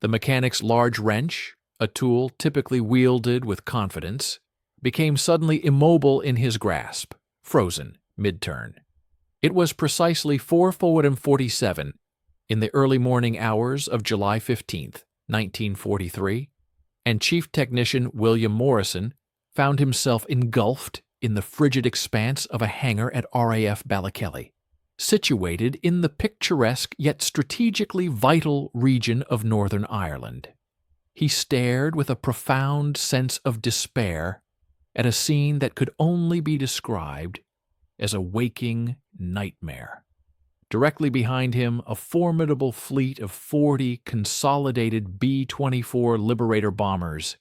The mechanic's large wrench, a tool typically wielded with confidence, became suddenly immobile in his grasp, frozen mid-turn. It was precisely 4:47 in the early morning hours of July 15th, 1943, and Chief Technician William Morrison found himself engulfed in the frigid expanse of a hangar at RAF Ballet Kelly, situated in the picturesque yet strategically vital region of Northern Ireland. He stared with a profound sense of despair at a scene that could only be described as a waking nightmare. Directly behind him, a formidable fleet of 40 consolidated B-24 Liberator bombers,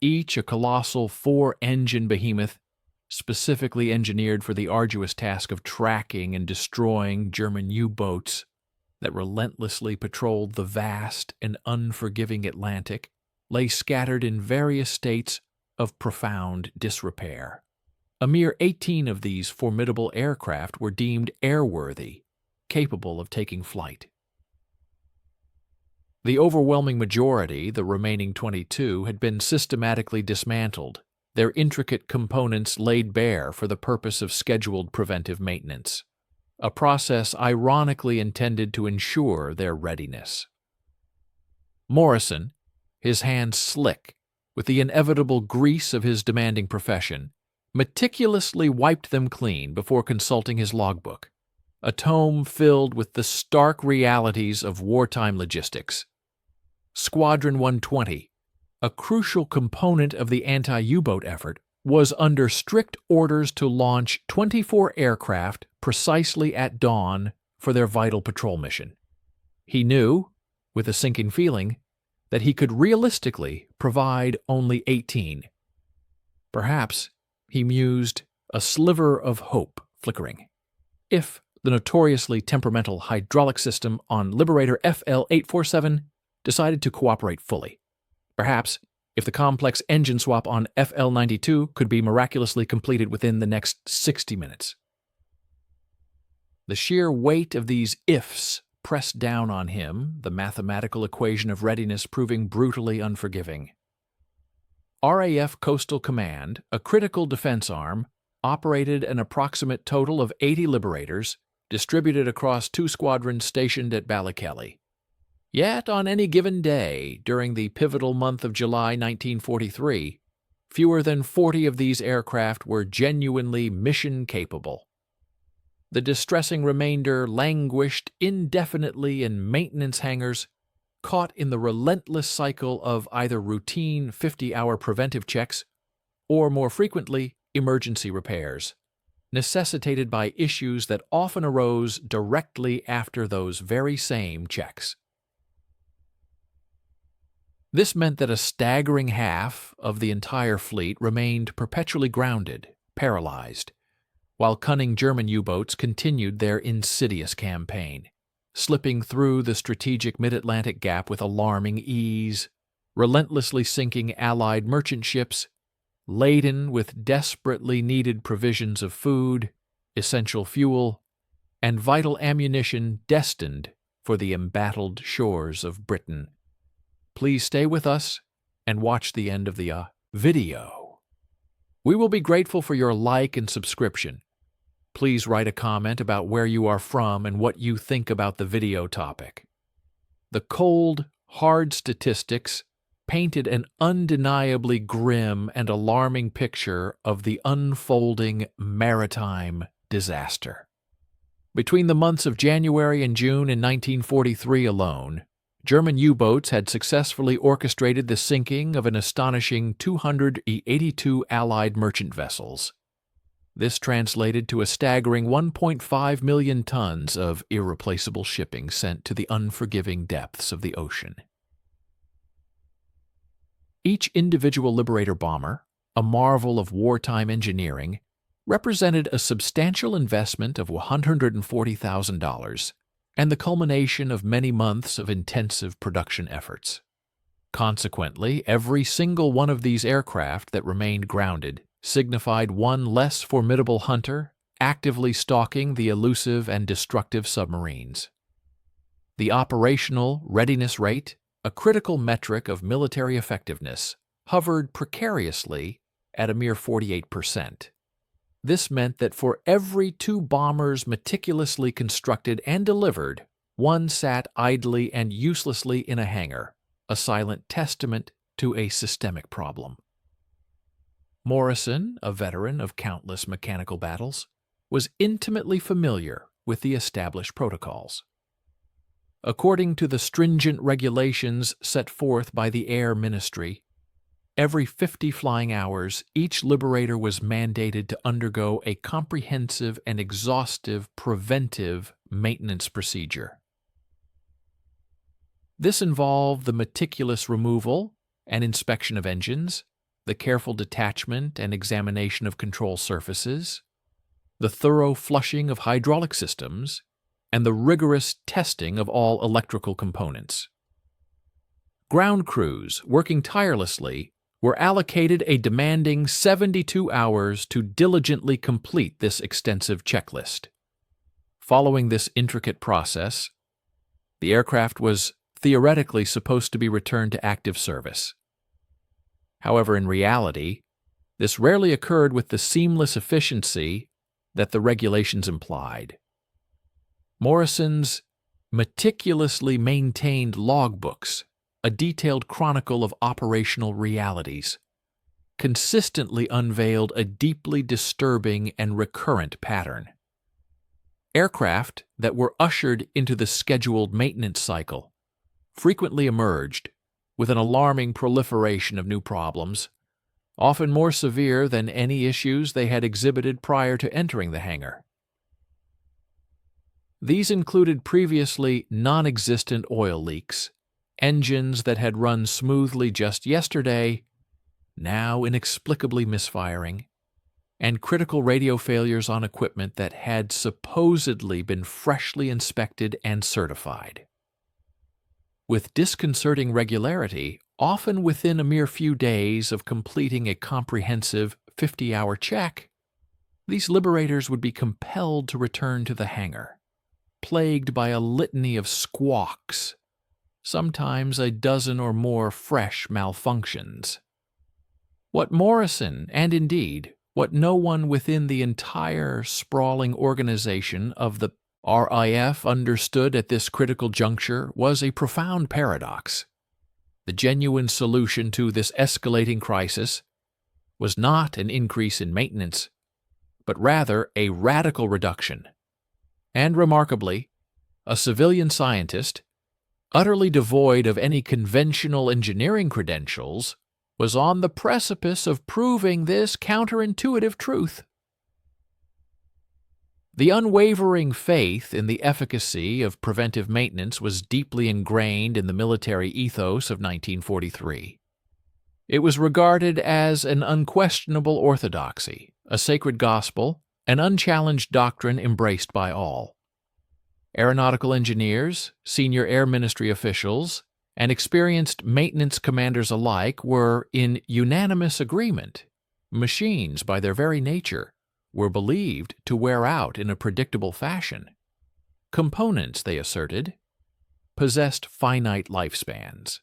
each a colossal 4-engine behemoth specifically engineered for the arduous task of tracking and destroying German U-boats that relentlessly patrolled the vast and unforgiving Atlantic, lay scattered in various states of profound disrepair. A mere 18 of these formidable aircraft were deemed airworthy, capable of taking flight. The overwhelming majority, the remaining 22, had been systematically dismantled, their intricate components laid bare for the purpose of scheduled preventive maintenance, a process ironically intended to ensure their readiness. Morrison, his hands slick with the inevitable grease of his demanding profession, meticulously wiped them clean before consulting his logbook, a tome filled with the stark realities of wartime logistics. Squadron 120, a crucial component of the anti-U-boat effort, was under strict orders to launch 24 aircraft precisely at dawn for their vital patrol mission. He knew, with a sinking feeling, that he could realistically provide only 18. Perhaps, he mused, a sliver of hope flickering. If the notoriously temperamental hydraulic system on Liberator FL-847 decided to cooperate fully. Perhaps, if the complex engine swap on FL-92 could be miraculously completed within the next 60 minutes. The sheer weight of these ifs pressed down on him, the mathematical equation of readiness proving brutally unforgiving. RAF Coastal Command, a critical defense arm, operated an approximate total of 80 Liberators, distributed across 2 squadrons stationed at Ballet Kelly. Yet, on any given day, during the pivotal month of July 1943, fewer than 40 of these aircraft were genuinely mission-capable. The distressing remainder languished indefinitely in maintenance hangars, caught in the relentless cycle of either routine 50-hour preventive checks or, more frequently, emergency repairs, necessitated by issues that often arose directly after those very same checks. This meant that a staggering half of the entire fleet remained perpetually grounded, paralyzed, while cunning German U-boats continued their insidious campaign, slipping through the strategic mid-Atlantic gap with alarming ease, relentlessly sinking Allied merchant ships, laden with desperately needed provisions of food, essential fuel, and vital ammunition destined for the embattled shores of Britain. Please stay with us and watch the end of the video. We will be grateful for your like and subscription. Please write a comment about where you are from and what you think about the video topic. The cold, hard statistics painted an undeniably grim and alarming picture of the unfolding maritime disaster. Between the months of January and June in 1943 alone, German U-boats had successfully orchestrated the sinking of an astonishing 282 Allied merchant vessels. This translated to a staggering 1.5 million tons of irreplaceable shipping sent to the unforgiving depths of the ocean. Each individual Liberator bomber, a marvel of wartime engineering, represented a substantial investment of $140,000 and the culmination of many months of intensive production efforts. Consequently, every single one of these aircraft that remained grounded signified one less formidable hunter actively stalking the elusive and destructive submarines. The operational readiness rate a critical metric of military effectiveness, hovered precariously at a mere 48%. This meant that for every 2 bombers meticulously constructed and delivered, 1 sat idly and uselessly in a hangar, a silent testament to a systemic problem. Morrison, a veteran of countless mechanical battles, was intimately familiar with the established protocols. According to the stringent regulations set forth by the Air Ministry, every 50 flying hours, each Liberator was mandated to undergo a comprehensive and exhaustive preventive maintenance procedure. This involved the meticulous removal and inspection of engines, the careful detachment and examination of control surfaces, the thorough flushing of hydraulic systems, and the rigorous testing of all electrical components. Ground crews, working tirelessly, were allocated a demanding 72 hours to diligently complete this extensive checklist. Following this intricate process, the aircraft was theoretically supposed to be returned to active service. However, in reality, this rarely occurred with the seamless efficiency that the regulations implied. Morrison's meticulously maintained logbooks, a detailed chronicle of operational realities, consistently unveiled a deeply disturbing and recurrent pattern. Aircraft that were ushered into the scheduled maintenance cycle frequently emerged with an alarming proliferation of new problems, often more severe than any issues they had exhibited prior to entering the hangar. These included previously non-existent oil leaks, engines that had run smoothly just yesterday, now inexplicably misfiring, and critical radio failures on equipment that had supposedly been freshly inspected and certified. With disconcerting regularity, often within a mere few days of completing a comprehensive 50-hour check, these Liberators would be compelled to return to the hangar, plagued by a litany of squawks, sometimes a dozen or more fresh malfunctions. What Morrison, and indeed what no one within the entire sprawling organization of the RAF understood at this critical juncture was a profound paradox. The genuine solution to this escalating crisis was not an increase in maintenance, but rather a radical reduction. And remarkably, a civilian scientist, utterly devoid of any conventional engineering credentials, was on the precipice of proving this counterintuitive truth. The unwavering faith in the efficacy of preventive maintenance was deeply ingrained in the military ethos of 1943. It was regarded as an unquestionable orthodoxy, a sacred gospel, an unchallenged doctrine embraced by all. Aeronautical engineers, senior Air Ministry officials, and experienced maintenance commanders alike were in unanimous agreement. Machines, by their very nature, were believed to wear out in a predictable fashion. Components, they asserted, possessed finite lifespans.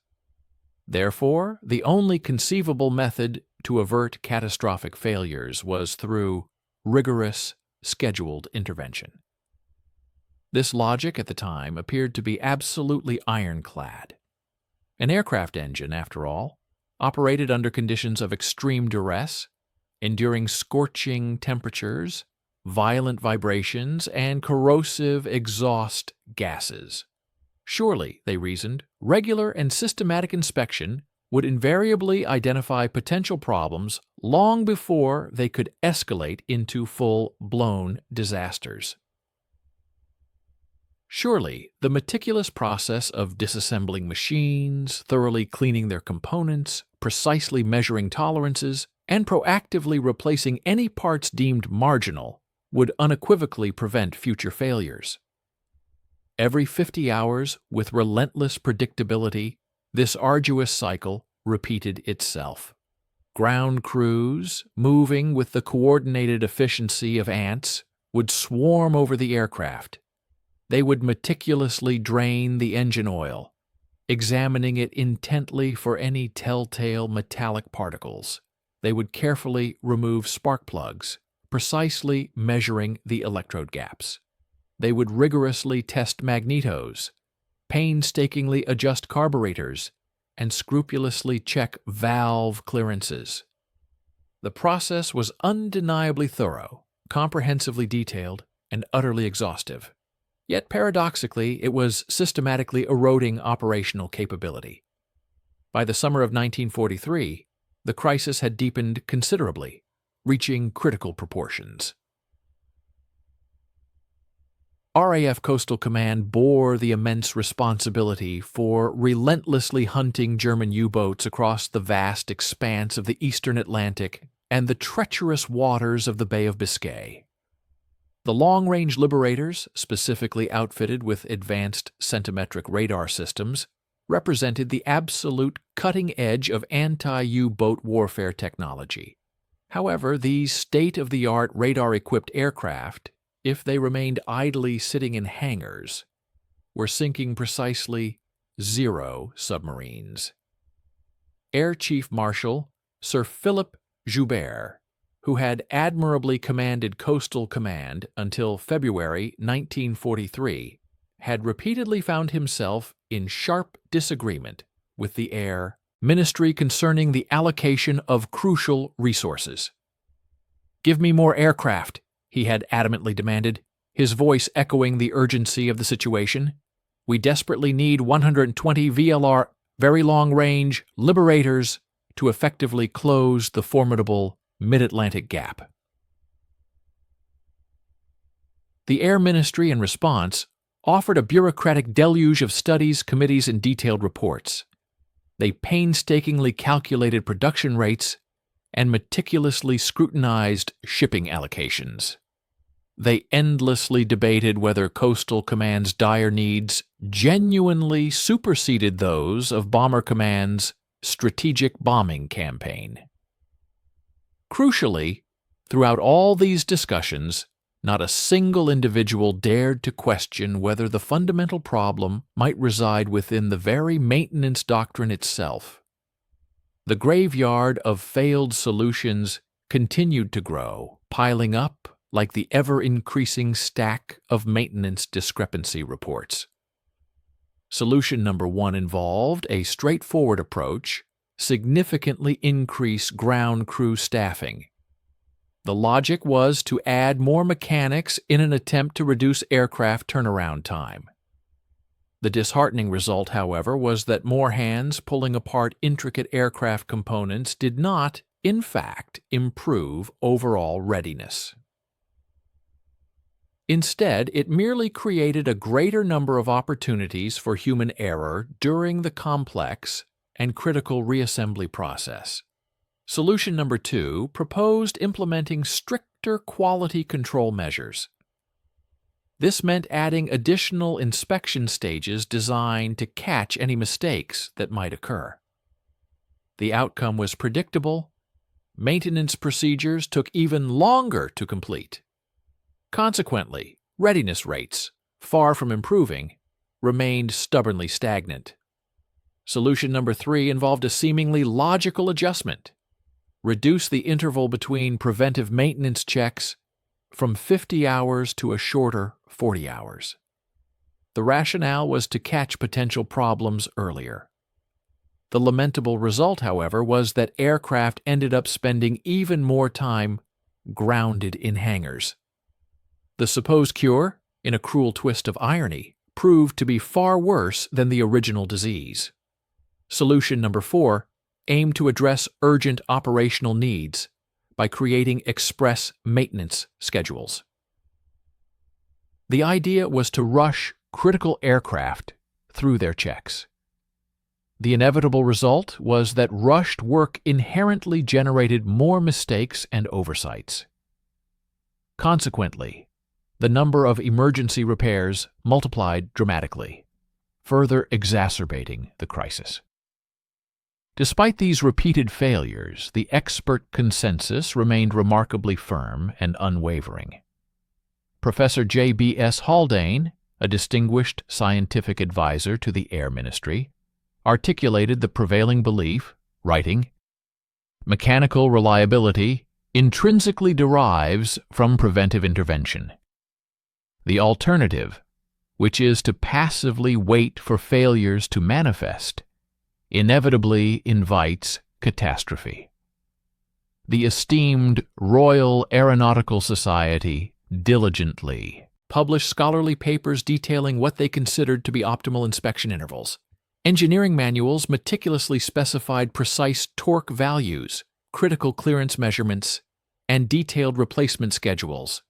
Therefore, the only conceivable method to avert catastrophic failures was through rigorous, scheduled intervention. This logic at the time appeared to be absolutely ironclad. An aircraft engine, after all, operated under conditions of extreme duress, enduring scorching temperatures, violent vibrations, and corrosive exhaust gases. Surely, they reasoned, regular and systematic inspection would invariably identify potential problems long before they could escalate into full-blown disasters. Surely, the meticulous process of disassembling machines, thoroughly cleaning their components, precisely measuring tolerances, and proactively replacing any parts deemed marginal would unequivocally prevent future failures. Every 50 hours, with relentless predictability, this arduous cycle repeated itself. Ground crews, moving with the coordinated efficiency of ants, would swarm over the aircraft. They would meticulously drain the engine oil, examining it intently for any telltale metallic particles. They would carefully remove spark plugs, precisely measuring the electrode gaps. They would rigorously test magnetos, painstakingly adjust carburetors, and scrupulously check valve clearances. The process was undeniably thorough, comprehensively detailed, and utterly exhaustive. Yet paradoxically, it was systematically eroding operational capability. By the summer of 1943, the crisis had deepened considerably, reaching critical proportions. RAF Coastal Command bore the immense responsibility for relentlessly hunting German U-boats across the vast expanse of the eastern Atlantic and the treacherous waters of the Bay of Biscay. The long-range Liberators, specifically outfitted with advanced centimetric radar systems, represented the absolute cutting edge of anti-U-boat warfare technology. However, these state-of-the-art radar-equipped aircraft, if they remained idly sitting in hangars, were sinking precisely 0 submarines. Air Chief Marshal Sir Philip Joubert, who had admirably commanded Coastal Command until February 1943, had repeatedly found himself in sharp disagreement with the Air Ministry concerning the allocation of crucial resources. "Give me more aircraft," he had adamantly demanded, his voice echoing the urgency of the situation. "We desperately need 120 VLR very long-range Liberators to effectively close the formidable mid-Atlantic gap." The Air Ministry, in response, offered a bureaucratic deluge of studies, committees, and detailed reports. They painstakingly calculated production rates and meticulously scrutinized shipping allocations. They endlessly debated whether Coastal Command's dire needs genuinely superseded those of Bomber Command's strategic bombing campaign. Crucially, throughout all these discussions, not a single individual dared to question whether the fundamental problem might reside within the very maintenance doctrine itself. The graveyard of failed solutions continued to grow, piling up like the ever-increasing stack of maintenance discrepancy reports. Solution number 1 involved a straightforward approach: significantly increase ground crew staffing. The logic was to add more mechanics in an attempt to reduce aircraft turnaround time. The disheartening result, however, was that more hands pulling apart intricate aircraft components did not, in fact, improve overall readiness. Instead, it merely created a greater number of opportunities for human error during the complex and critical reassembly process. Solution number 2 proposed implementing stricter quality control measures. This meant adding additional inspection stages designed to catch any mistakes that might occur. The outcome was predictable. Maintenance procedures took even longer to complete. Consequently, readiness rates, far from improving, remained stubbornly stagnant. Solution number 3 involved a seemingly logical adjustment: reduce the interval between preventive maintenance checks from 50 hours to a shorter 40 hours. The rationale was to catch potential problems earlier. The lamentable result, however, was that aircraft ended up spending even more time grounded in hangars. The supposed cure, in a cruel twist of irony, proved to be far worse than the original disease. Solution number 4 aimed to address urgent operational needs by creating express maintenance schedules. The idea was to rush critical aircraft through their checks. The inevitable result was that rushed work inherently generated more mistakes and oversights. Consequently, the number of emergency repairs multiplied dramatically, further exacerbating the crisis. Despite these repeated failures, the expert consensus remained remarkably firm and unwavering. Professor J.B.S. Haldane, a distinguished scientific advisor to the Air Ministry, articulated the prevailing belief, writing, "Mechanical reliability intrinsically derives from preventive intervention. The alternative, which is to passively wait for failures to manifest, inevitably invites catastrophe." The esteemed Royal Aeronautical Society diligently published scholarly papers detailing what they considered to be optimal inspection intervals. Engineering manuals meticulously specified precise torque values, critical clearance measurements, and detailed replacement schedules,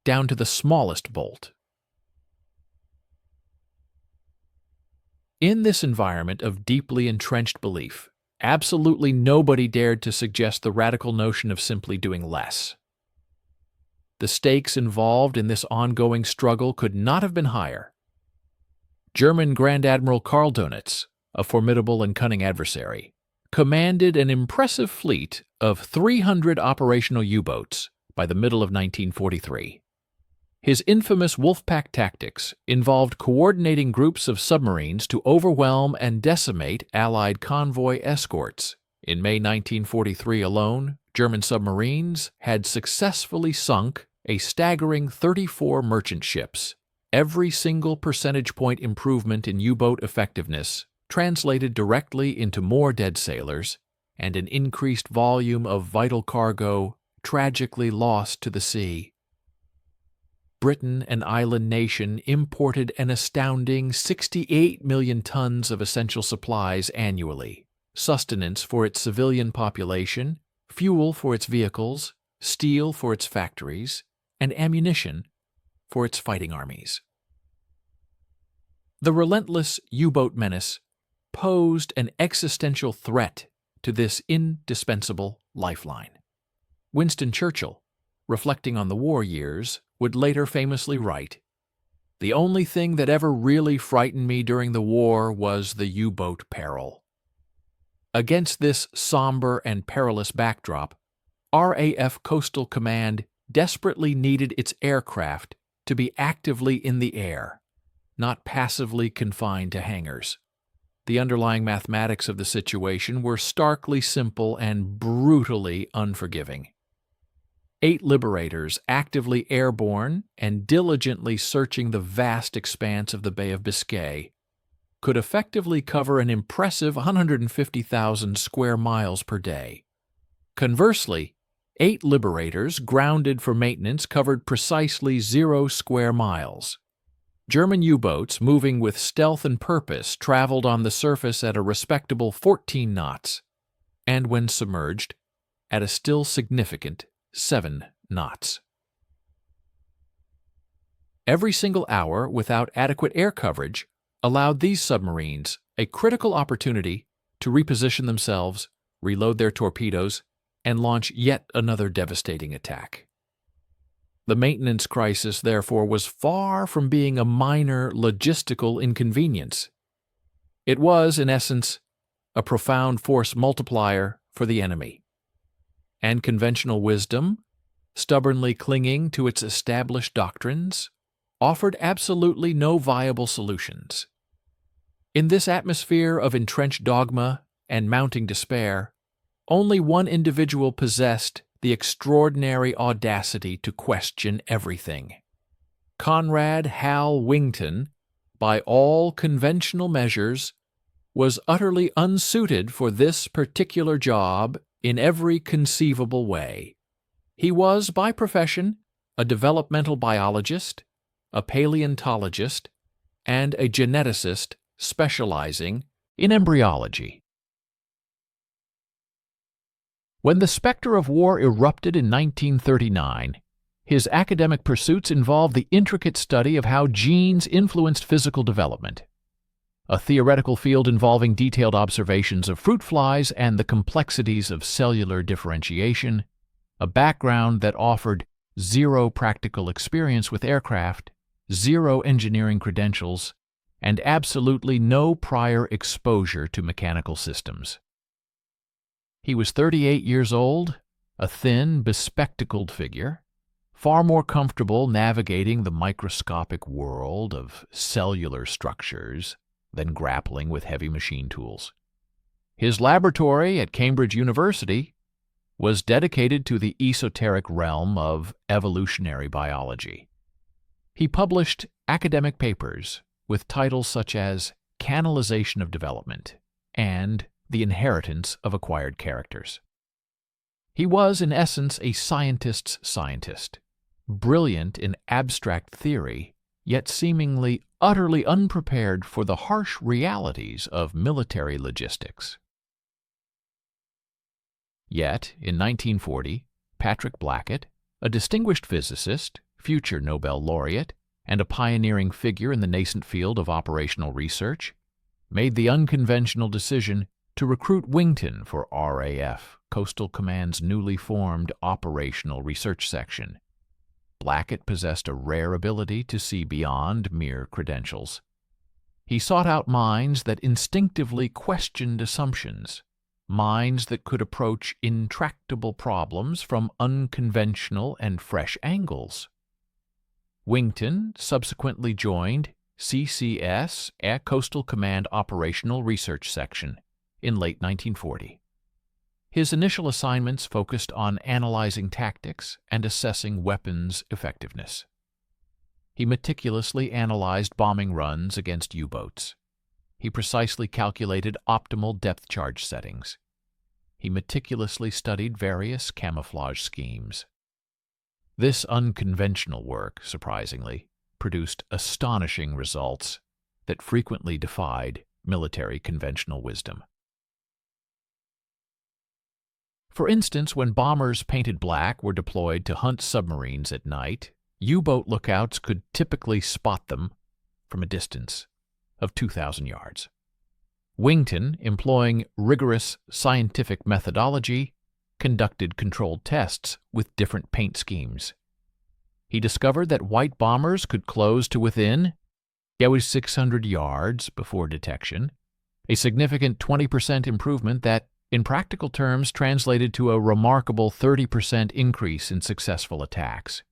down to the smallest bolt. In this environment of deeply entrenched belief, absolutely nobody dared to suggest the radical notion of simply doing less. The stakes involved in this ongoing struggle could not have been higher. German Grand Admiral Karl Dönitz, a formidable and cunning adversary, commanded an impressive fleet of 300 operational U-boats by the middle of 1943. His infamous Wolfpack tactics involved coordinating groups of submarines to overwhelm and decimate Allied convoy escorts. In May 1943 alone, German submarines had successfully sunk a staggering 34 merchant ships. Every single percentage point improvement in U-boat effectiveness translated directly into more dead sailors and an increased volume of vital cargo tragically lost to the sea. Britain, an island nation, imported an astounding 68 million tons of essential supplies annually, sustenance for its civilian population, fuel for its vehicles, steel for its factories, and ammunition for its fighting armies. The relentless U-boat menace posed an existential threat to this indispensable lifeline. Winston Churchill, reflecting on the war years, would later famously write, "The only thing that ever really frightened me during the war was the U-boat peril." Against this somber and perilous backdrop, RAF Coastal Command desperately needed its aircraft to be actively in the air, not passively confined to hangars. The underlying mathematics of the situation were starkly simple and brutally unforgiving. 8 Liberators actively airborne and diligently searching the vast expanse of the Bay of Biscay could effectively cover an impressive 150,000 square miles per day. Conversely, 8 Liberators grounded for maintenance covered precisely 0 square miles. German U-boats moving with stealth and purpose traveled on the surface at a respectable 14 knots, and when submerged, at a still significant 7 knots. Every single hour without adequate air coverage allowed these submarines a critical opportunity to reposition themselves, reload their torpedoes, and launch yet another devastating attack. The maintenance crisis, therefore, was far from being a minor logistical inconvenience. It was, in essence, a profound force multiplier for the enemy. And conventional wisdom, stubbornly clinging to its established doctrines, offered absolutely no viable solutions. In this atmosphere of entrenched dogma and mounting despair, only one individual possessed the extraordinary audacity to question everything. Conrad Hal Wington, by all conventional measures, was utterly unsuited for this particular job in every conceivable way. He was, by profession, a developmental biologist, a paleontologist, and a geneticist specializing in embryology. When the specter of war erupted in 1939, his academic pursuits involved the intricate study of how genes influenced physical development, a theoretical field involving detailed observations of fruit flies and the complexities of cellular differentiation, a background that offered 0 practical experience with aircraft, 0 engineering credentials, and absolutely no prior exposure to mechanical systems. He was 38 years old, a thin, bespectacled figure, far more comfortable navigating the microscopic world of cellular structures than grappling with heavy machine tools. His laboratory at Cambridge University was dedicated to the esoteric realm of evolutionary biology. He published academic papers with titles such as Canalization of Development and The Inheritance of Acquired Characters. He was, in essence, a scientist's scientist, brilliant in abstract theory, yet seemingly utterly unprepared for the harsh realities of military logistics. Yet, in 1940, Patrick Blackett, a distinguished physicist, future Nobel laureate, and a pioneering figure in the nascent field of operational research, made the unconventional decision to recruit Wington for RAF, Coastal Command's newly formed Operational Research Section. Blackett possessed a rare ability to see beyond mere credentials. He sought out minds that instinctively questioned assumptions, minds that could approach intractable problems from unconventional and fresh angles. Wington subsequently joined CCS, a Coastal Command Operational Research Section, in late 1940. His initial assignments focused on analyzing tactics and assessing weapons effectiveness. He meticulously analyzed bombing runs against U-boats. He precisely calculated optimal depth charge settings. He meticulously studied various camouflage schemes. This unconventional work, surprisingly, produced astonishing results that frequently defied military conventional wisdom. For instance, when bombers painted black were deployed to hunt submarines at night, U-boat lookouts could typically spot them from a distance of 2,000 yards. Wington, employing rigorous scientific methodology, conducted controlled tests with different paint schemes. He discovered that white bombers could close to within 600 yards before detection, a significant 20% improvement that, in practical terms, translated to a remarkable 30% increase in successful attacks.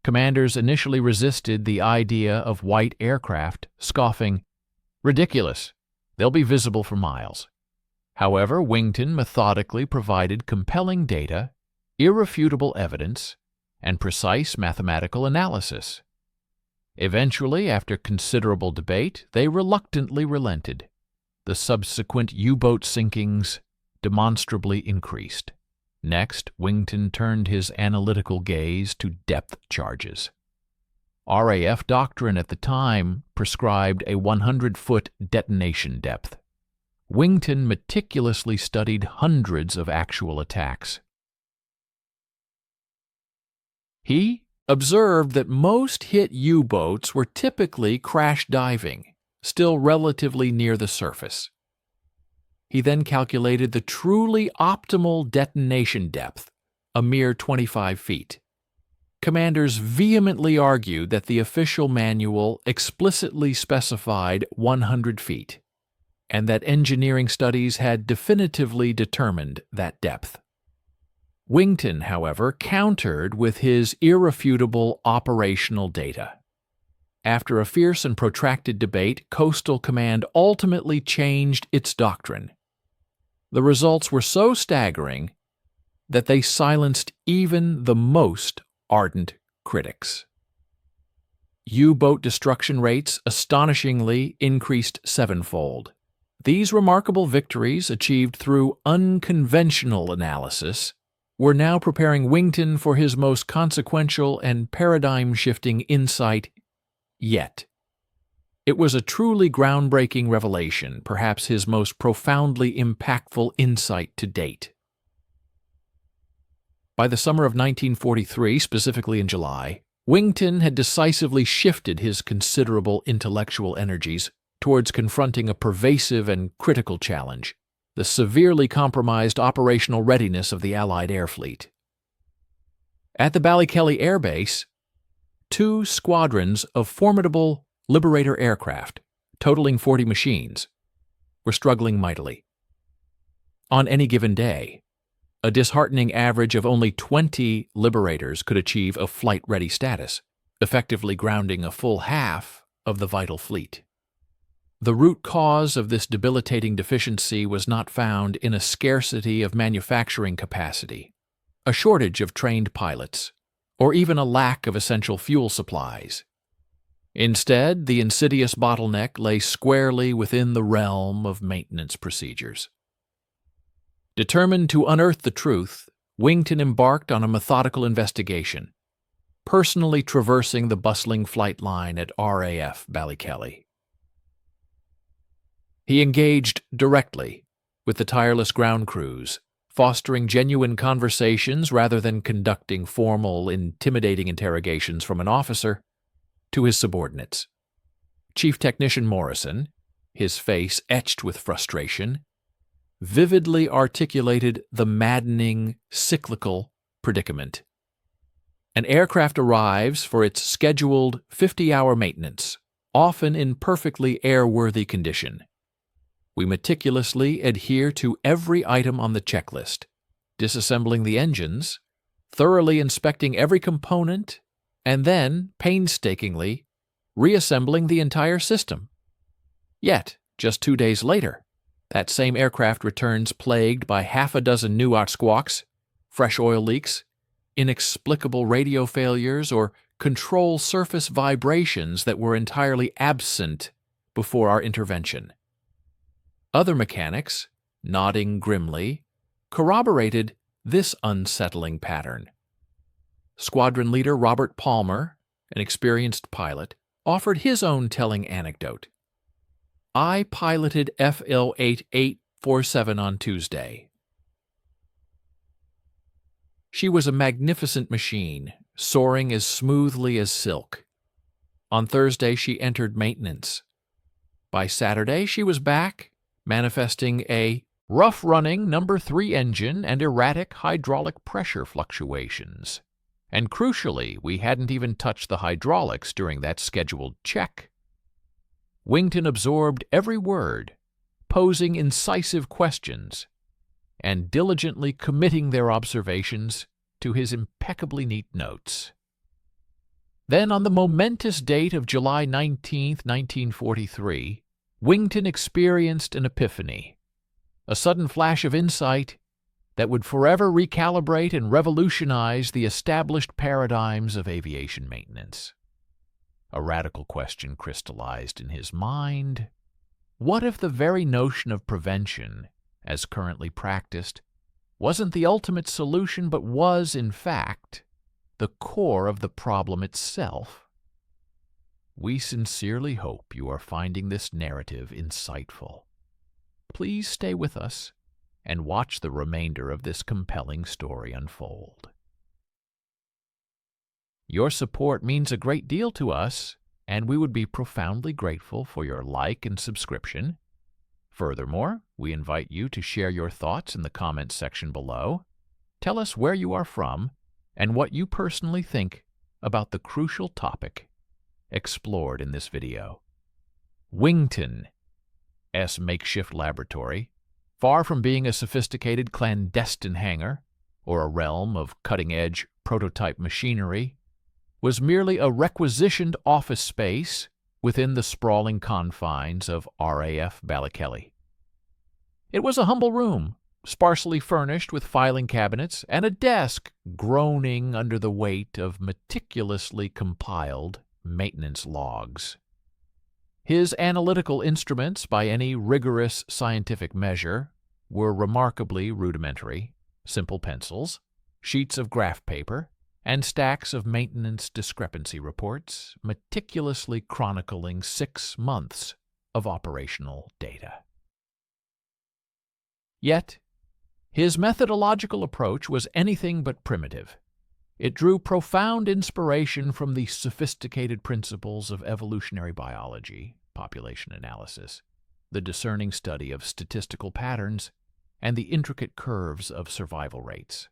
Commanders initially resisted the idea of white aircraft, scoffing, "Ridiculous! They'll be visible for miles." However, Wington methodically provided compelling data, irrefutable evidence, and precise mathematical analysis. Eventually, after considerable debate, they reluctantly relented. The subsequent U-boat sinkings demonstrably increased. Next, Wington turned his analytical gaze to depth charges. RAF doctrine at the time prescribed a 100-foot detonation depth. Wington meticulously studied hundreds of actual attacks. He observed that most hit U-boats were typically crash diving, still relatively near the surface. He then calculated the truly optimal detonation depth, a mere 25 feet. Commanders vehemently argued that the official manual explicitly specified 100 feet, and that engineering studies had definitively determined that depth. Wington, however, countered with his irrefutable operational data. After a fierce and protracted debate, Coastal Command ultimately changed its doctrine. The results were so staggering that they silenced even the most ardent critics. U-boat destruction rates astonishingly increased sevenfold. These remarkable victories, achieved through unconventional analysis, were now preparing Wington for his most consequential and paradigm-shifting insight yet. It was a truly groundbreaking revelation, perhaps his most profoundly impactful insight to date. By the summer of 1943, specifically in July, Wington had decisively shifted his considerable intellectual energies towards confronting a pervasive and critical challenge: the severely compromised operational readiness of the Allied air fleet. At the Ballet Kelly Air Base, 2 squadrons of formidable Liberator aircraft, totaling 40 machines, were struggling mightily. On any given day, a disheartening average of only 20 Liberators could achieve a flight-ready status, effectively grounding a full half of the vital fleet. The root cause of this debilitating deficiency was not found in a scarcity of manufacturing capacity, a shortage of trained pilots, or even a lack of essential fuel supplies. Instead, the insidious bottleneck lay squarely within the realm of maintenance procedures. Determined to unearth the truth, Wington embarked on a methodical investigation, personally traversing the bustling flight line at RAF Ballet Kelly. He engaged directly with the tireless ground crews, fostering genuine conversations rather than conducting formal, intimidating interrogations from an officer to his subordinates. Chief Technician Morrison, his face etched with frustration, vividly articulated the maddening, cyclical predicament. An aircraft arrives for its scheduled 50-hour maintenance, often in perfectly airworthy condition. We meticulously adhere to every item on the checklist, disassembling the engines, thoroughly inspecting every component, and then, painstakingly, reassembling the entire system. Yet, just 2 days later, that same aircraft returns plagued by half a dozen new outsquawks, fresh oil leaks, inexplicable radio failures, or control surface vibrations that were entirely absent before our intervention. Other mechanics, nodding grimly, corroborated this unsettling pattern. Squadron leader Robert Palmer, an experienced pilot, offered his own telling anecdote. "I piloted FL 8847 on Tuesday. She was a magnificent machine, soaring as smoothly as silk. On Thursday she entered maintenance. By Saturday she was back, manifesting a rough-running No. 3 engine and erratic hydraulic pressure fluctuations. And crucially, we hadn't even touched the hydraulics during that scheduled check." Wington absorbed every word, posing incisive questions, and diligently committing their observations to his impeccably neat notes. Then, on the momentous date of July 19, 1943, Wington experienced an epiphany, a sudden flash of insight that would forever recalibrate and revolutionize the established paradigms of aviation maintenance. A radical question crystallized in his mind. What if the very notion of prevention, as currently practiced, wasn't the ultimate solution but was, in fact, the core of the problem itself? We sincerely hope you are finding this narrative insightful. Please stay with us and watch the remainder of this compelling story unfold. Your support means a great deal to us, and we would be profoundly grateful for your like and subscription. Furthermore, we invite you to share your thoughts in the comments section below. Tell us where you are from and what you personally think about the crucial topic explored in this video. Wington's makeshift laboratory, far from being a sophisticated clandestine hangar or a realm of cutting-edge prototype machinery, was merely a requisitioned office space within the sprawling confines of RAF Ballet Kelly. It was a humble room, sparsely furnished with filing cabinets and a desk groaning under the weight of meticulously compiled maintenance logs. His analytical instruments, by any rigorous scientific measure, were remarkably rudimentary: simple pencils, sheets of graph paper, and stacks of maintenance discrepancy reports, meticulously chronicling 6 months of operational data. Yet, his methodological approach was anything but primitive. It drew profound inspiration from the sophisticated principles of evolutionary biology, population analysis, the discerning study of statistical patterns, and the intricate curves of survival rates.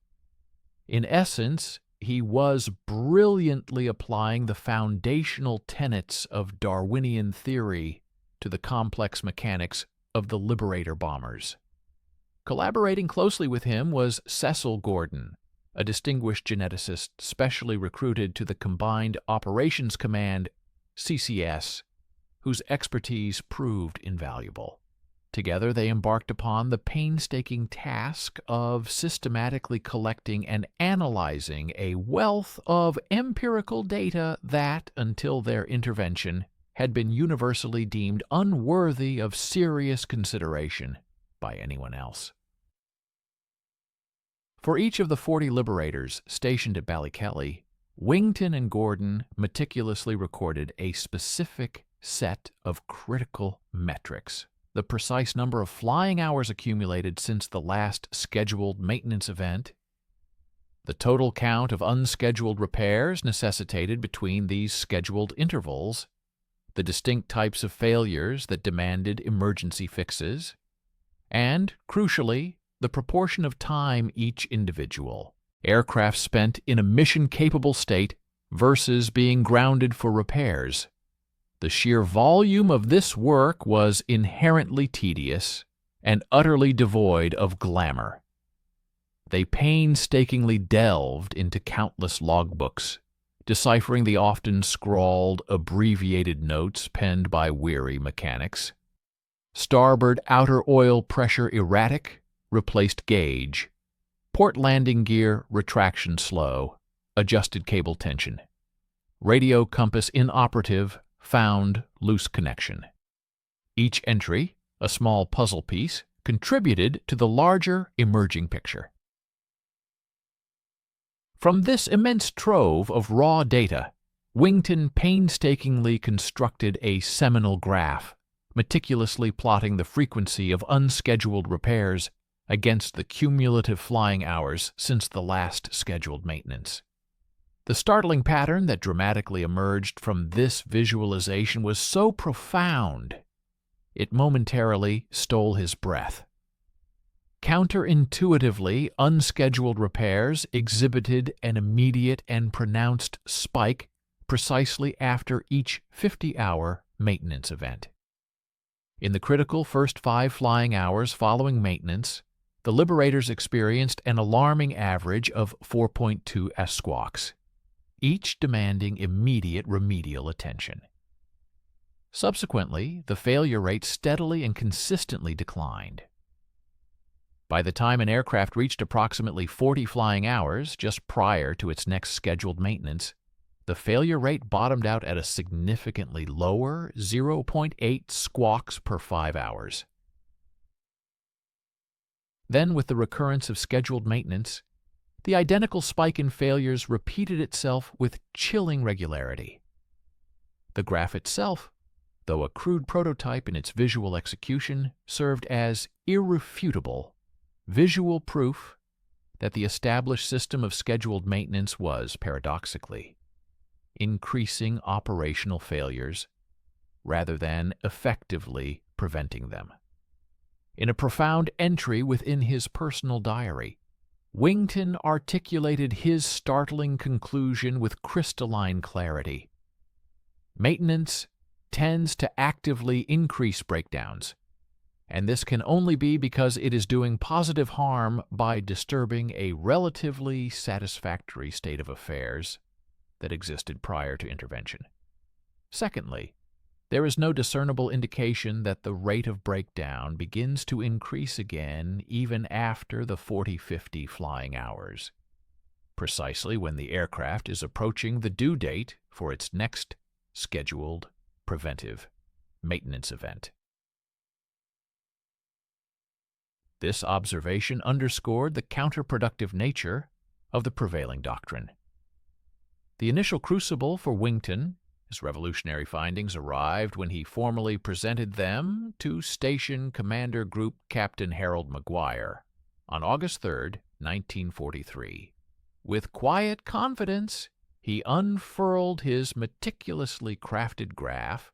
In essence, he was brilliantly applying the foundational tenets of Darwinian theory to the complex mechanics of the Liberator bombers. Collaborating closely with him was Cecil Gordon, a distinguished geneticist specially recruited to the Combined Operations Command, CCS, whose expertise proved invaluable. Together they embarked upon the painstaking task of systematically collecting and analyzing a wealth of empirical data that, until their intervention, had been universally deemed unworthy of serious consideration by anyone else. For each of the 40 Liberators stationed at Ballet Kelly, Wington and Gordon meticulously recorded a specific set of critical metrics: the precise number of flying hours accumulated since the last scheduled maintenance event, the total count of unscheduled repairs necessitated between these scheduled intervals, the distinct types of failures that demanded emergency fixes, and, crucially, the proportion of time each individual aircraft spent in a mission-capable state versus being grounded for repairs. The sheer volume of this work was inherently tedious and utterly devoid of glamour. They painstakingly delved into countless logbooks, deciphering the often scrawled, abbreviated notes penned by weary mechanics. Starboard outer oil pressure erratic, replaced gauge. Port landing gear retraction slow, adjusted cable tension. Radio compass inoperative, found loose connection. Each entry, a small puzzle piece, contributed to the larger emerging picture. From this immense trove of raw data, Wington painstakingly constructed a seminal graph, meticulously plotting the frequency of unscheduled repairs against the cumulative flying hours since the last scheduled maintenance. The startling pattern that dramatically emerged from this visualization was so profound, it momentarily stole his breath. Counterintuitively, unscheduled repairs exhibited an immediate and pronounced spike precisely after each 50-hour maintenance event. In the critical first 5 flying hours following maintenance, the Liberators experienced an alarming average of 4.2 squawks, each demanding immediate remedial attention. Subsequently, the failure rate steadily and consistently declined. By the time an aircraft reached approximately 40 flying hours just prior to its next scheduled maintenance, the failure rate bottomed out at a significantly lower 0.8 squawks per 5 hours. Then, with the recurrence of scheduled maintenance, the identical spike in failures repeated itself with chilling regularity. The graph itself, though a crude prototype in its visual execution, served as irrefutable visual proof that the established system of scheduled maintenance was, paradoxically, increasing operational failures rather than effectively preventing them. In a profound entry within his personal diary, Wington articulated his startling conclusion with crystalline clarity. Maintenance tends to actively increase breakdowns, and this can only be because it is doing positive harm by disturbing a relatively satisfactory state of affairs that existed prior to intervention. Secondly, there is no discernible indication that the rate of breakdown begins to increase again even after the 40-50 flying hours, precisely when the aircraft is approaching the due date for its next scheduled preventive maintenance event. This observation underscored the counterproductive nature of the prevailing doctrine. The initial crucible for Wington, his revolutionary findings, arrived when he formally presented them to Station Commander Group Captain Harold Maguire on August 3, 1943. With quiet confidence, he unfurled his meticulously crafted graph,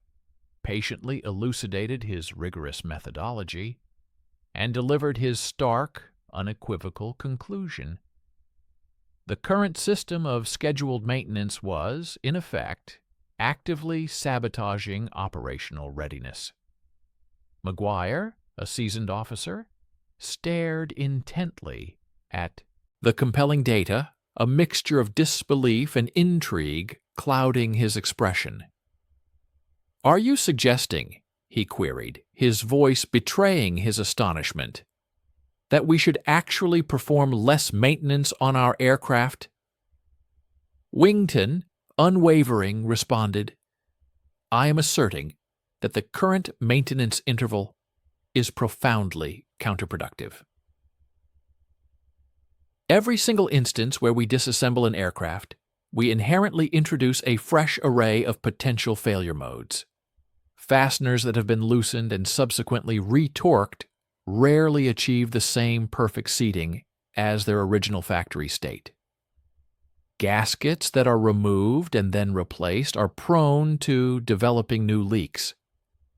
patiently elucidated his rigorous methodology, and delivered his stark, unequivocal conclusion. The current system of scheduled maintenance was, in effect, actively sabotaging operational readiness. Maguire, a seasoned officer, stared intently at the compelling data, a mixture of disbelief and intrigue clouding his expression. "Are you suggesting," he queried, his voice betraying his astonishment, "that we should actually perform less maintenance on our aircraft?" Wington, unwavering, responded, "I am asserting that the current maintenance interval is profoundly counterproductive. Every single instance where we disassemble an aircraft, we inherently introduce a fresh array of potential failure modes. Fasteners that have been loosened and subsequently retorqued rarely achieve the same perfect seating as their original factory state. Gaskets that are removed and then replaced are prone to developing new leaks.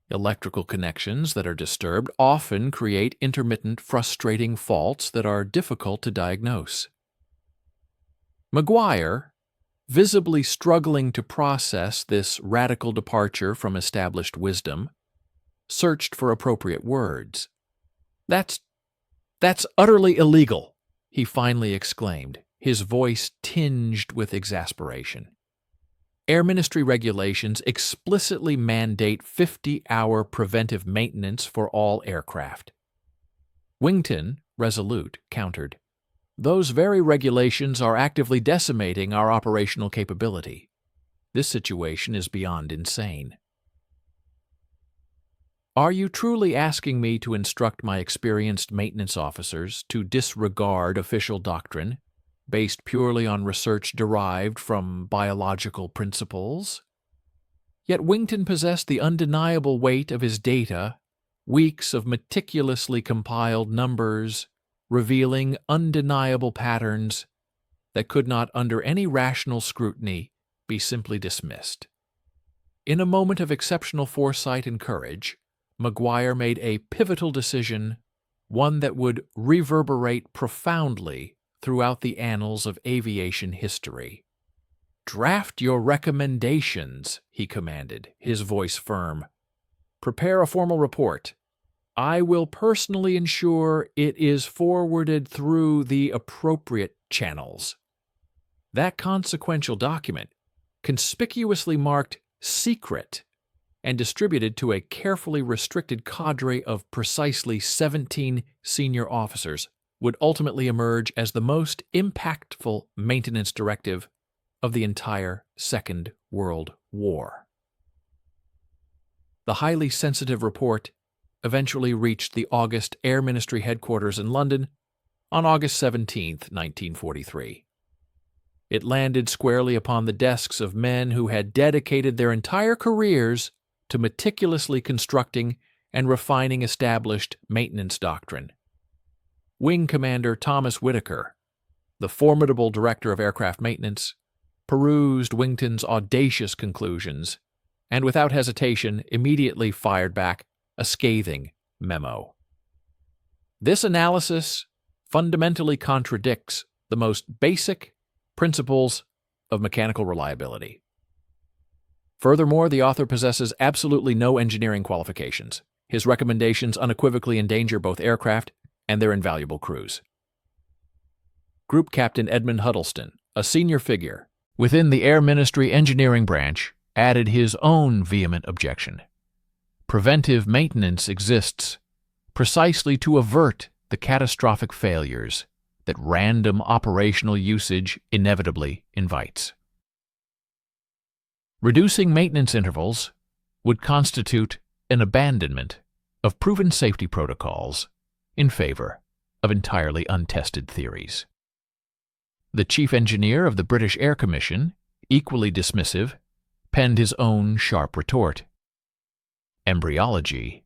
Electrical connections that are disturbed often create intermittent, frustrating faults that are difficult to diagnose." Maguire, visibly struggling to process this radical departure from established wisdom, searched for appropriate words. That's utterly illegal," he finally exclaimed, his voice tinged with exasperation. "Air Ministry regulations explicitly mandate 50-hour preventive maintenance for all aircraft." Wington, resolute, countered, "Those very regulations are actively decimating our operational capability. This situation is beyond insane." "Are you truly asking me to instruct my experienced maintenance officers to disregard official doctrine based purely on research derived from biological principles?" Yet Wington possessed the undeniable weight of his data, weeks of meticulously compiled numbers, revealing undeniable patterns that could not, under any rational scrutiny, be simply dismissed. In a moment of exceptional foresight and courage, Maguire made a pivotal decision, one that would reverberate profoundly throughout the annals of aviation history. "Draft your recommendations," he commanded, his voice firm. "Prepare a formal report. I will personally ensure it is forwarded through the appropriate channels." That consequential document, conspicuously marked "secret" and distributed to a carefully restricted cadre of precisely 17 senior officers, would ultimately emerge as the most impactful maintenance directive of the entire Second World War. The highly sensitive report eventually reached the August Air Ministry headquarters in London on August 17, 1943. It landed squarely upon the desks of men who had dedicated their entire careers to meticulously constructing and refining established maintenance doctrine. Wing Commander Thomas Whitaker, the formidable director of aircraft maintenance, perused Wington's audacious conclusions and without hesitation immediately fired back a scathing memo. "This analysis fundamentally contradicts the most basic principles of mechanical reliability. Furthermore, the author possesses absolutely no engineering qualifications. His recommendations unequivocally endanger both aircraft and their invaluable crews." Group Captain Edmund Huddleston, a senior figure within the Air Ministry engineering branch, added his own vehement objection. "Preventive maintenance exists precisely to avert the catastrophic failures that random operational usage inevitably invites. Reducing maintenance intervals would constitute an abandonment of proven safety protocols in favor of entirely untested theories." The chief engineer of the British Air Commission, equally dismissive, penned his own sharp retort. "Embryology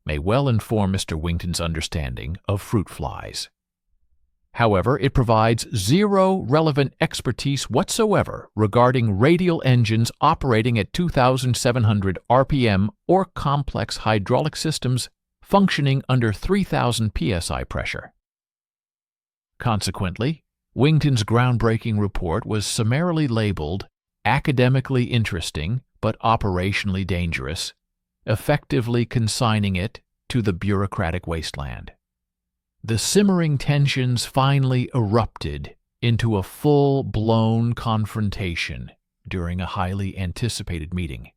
may well inform Mr. Wington's understanding of fruit flies. However, it provides zero relevant expertise whatsoever regarding radial engines operating at 2,700 RPM or complex hydraulic systems functioning under 3,000 psi pressure." Consequently, Wington's groundbreaking report was summarily labeled academically interesting but operationally dangerous, effectively consigning it to the bureaucratic wasteland. The simmering tensions finally erupted into a full-blown confrontation during a highly anticipated meeting,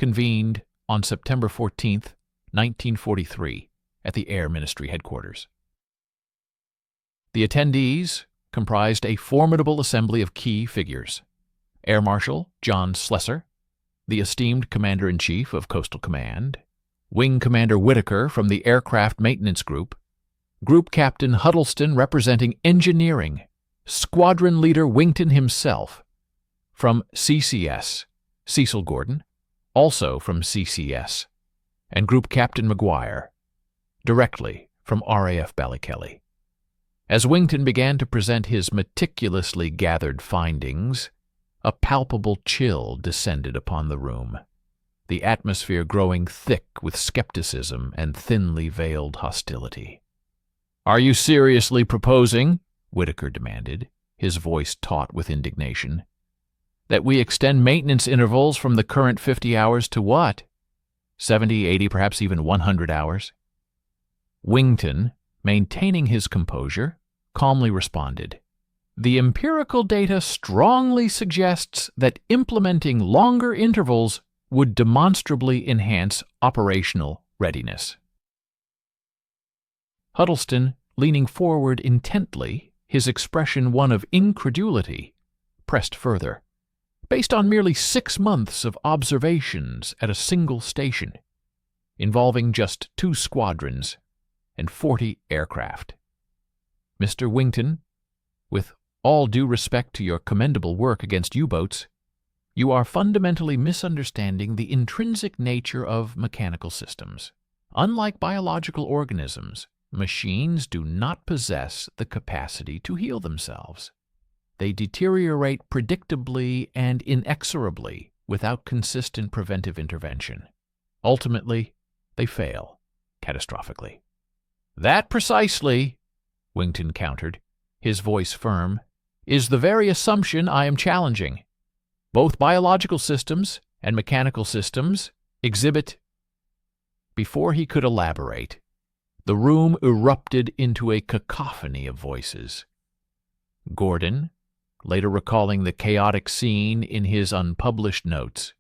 convened on September 14, 1943, at the Air Ministry headquarters. The attendees comprised a formidable assembly of key figures: Air Marshal John Slessor, the esteemed Commander-in-Chief of Coastal Command; Wing Commander Whitaker from the Aircraft Maintenance Group; Group Captain Huddleston representing Engineering; Squadron Leader Wington himself; from CCS, Cecil Gordon, also from CCS; and Group Captain McGuire, directly from RAF Ballet Kelly. As Wington began to present his meticulously gathered findings, a palpable chill descended upon the room, the atmosphere growing thick with skepticism and thinly veiled hostility. "Are you seriously proposing," Whitaker demanded, his voice taut with indignation, "that we extend maintenance intervals from the current 50 hours to what? 70, 80, perhaps even 100 hours? Wington, maintaining his composure, calmly responded, "The empirical data strongly suggests that implementing longer intervals would demonstrably enhance operational readiness." Huddleston, leaning forward intently, his expression one of incredulity, pressed further. "Based on merely 6 months of observations at a single station, involving just 2 squadrons and 40 aircraft. Mr. Wington, with all due respect to your commendable work against U-boats, you are fundamentally misunderstanding the intrinsic nature of mechanical systems. Unlike biological organisms, machines do not possess the capacity to heal themselves. They deteriorate predictably and inexorably without consistent preventive intervention. Ultimately, they fail catastrophically." "That precisely," Wington countered, his voice firm, "is the very assumption I am challenging. Both biological systems and mechanical systems exhibit—" Before he could elaborate, the room erupted into a cacophony of voices. Gordon, later recalling the chaotic scene in his unpublished notes,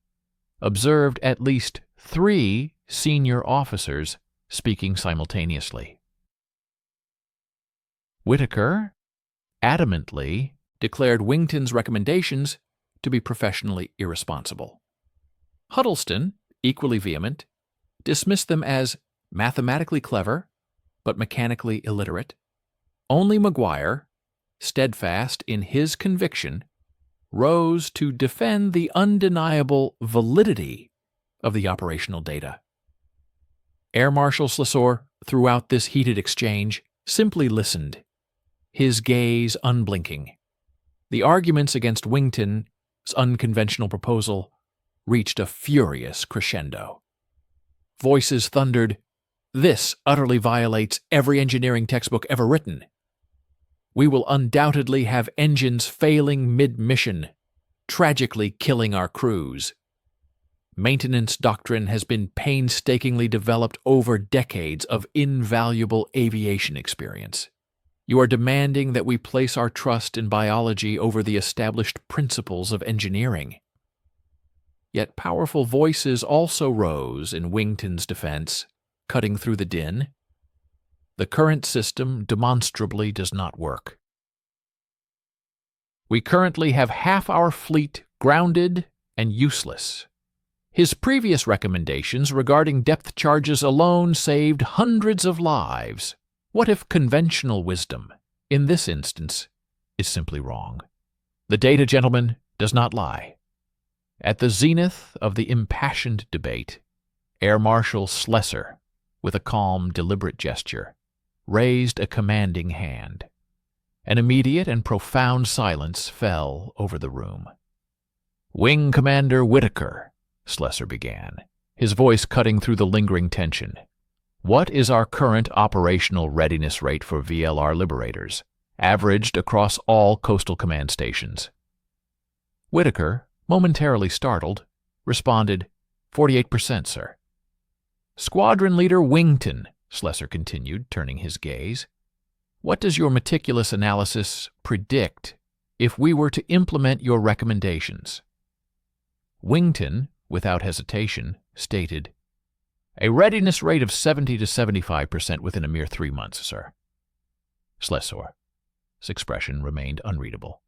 observed at least 3 senior officers speaking simultaneously. Whitaker adamantly declared Wington's recommendations to be professionally irresponsible. Huddleston, equally vehement, dismissed them as mathematically clever but mechanically illiterate. Only McGuire, steadfast in his conviction, rose to defend the undeniable validity of the operational data. Air Marshal Slessor, throughout this heated exchange, simply listened, his gaze unblinking. The arguments against Wington's unconventional proposal reached a furious crescendo. Voices thundered, "This utterly violates every engineering textbook ever written. We will undoubtedly have engines failing mid-mission, tragically killing our crews. Maintenance doctrine has been painstakingly developed over decades of invaluable aviation experience. You are demanding that we place our trust in biology over the established principles of engineering." Yet powerful voices also rose in Wington's defense, cutting through the din. The current system demonstrably does not work. We currently have half our fleet grounded and useless. His previous recommendations regarding depth charges alone saved hundreds of lives. What if conventional wisdom, in this instance, is simply wrong? The data, gentlemen, does not lie. At the zenith of the impassioned debate, Air Marshal Slessor, with a calm, deliberate gesture, raised a commanding hand. An immediate and profound silence fell over the room. "Wing Commander Whitaker," Slessor began, his voice cutting through the lingering tension, "what is our current operational readiness rate for VLR Liberators, averaged across all Coastal Command stations?" Whitaker, momentarily startled, responded, 48%, sir." "Squadron Leader Wington," Slessor continued, turning his gaze, "what does your meticulous analysis predict if we were to implement your recommendations?" Wington, without hesitation, stated, "A readiness rate of 70 to 75% within a mere 3 months, sir." Slesor's expression remained unreadable.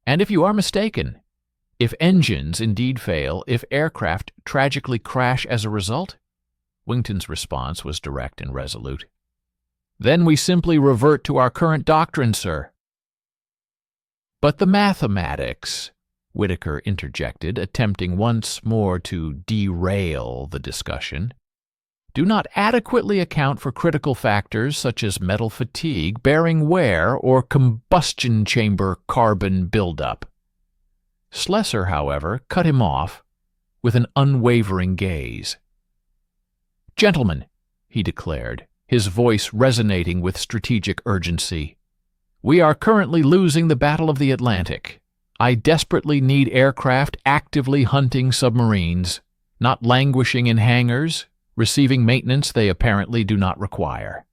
"And if you are mistaken, if engines indeed fail, if aircraft tragically crash as a result?" Wington's response was direct and resolute. "Then we simply revert to our current doctrine, sir." "But the mathematics," Whitaker interjected, attempting once more to derail the discussion, "do not adequately account for critical factors such as metal fatigue, bearing wear, or combustion chamber carbon buildup." Slessor, however, cut him off with an unwavering gaze. "Gentlemen," he declared, his voice resonating with strategic urgency, "we are currently losing the Battle of the Atlantic. I desperately need aircraft actively hunting submarines, not languishing in hangars, receiving maintenance they apparently do not require.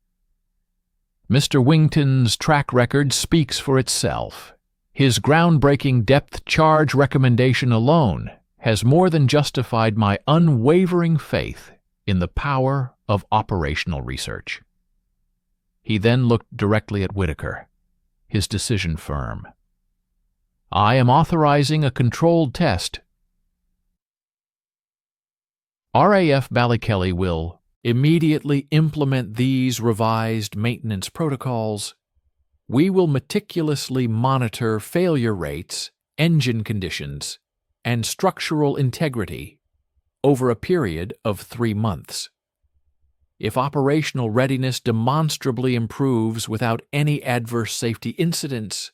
Mr. Wington's track record speaks for itself. His groundbreaking depth charge recommendation alone has more than justified my unwavering faith in the power of operational research." He then looked directly at Whitaker, his decision firm. "I am authorizing a controlled test. RAF Ballet Kelly will immediately implement these revised maintenance protocols. We will meticulously monitor failure rates, engine conditions, and structural integrity over a period of 3 months. If operational readiness demonstrably improves without any adverse safety incidents,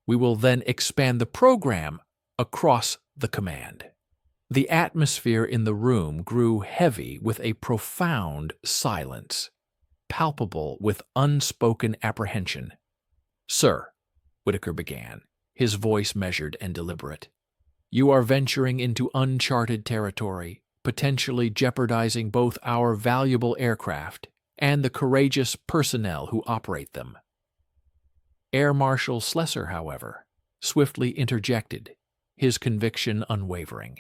we will then expand the program across the command." The atmosphere in the room grew heavy with a profound silence, palpable with unspoken apprehension. "Sir," Whitaker began, his voice measured and deliberate, "you are venturing into uncharted territory, potentially jeopardizing both our valuable aircraft and the courageous personnel who operate them." Air Marshal Slessor, however, swiftly interjected, his conviction unwavering.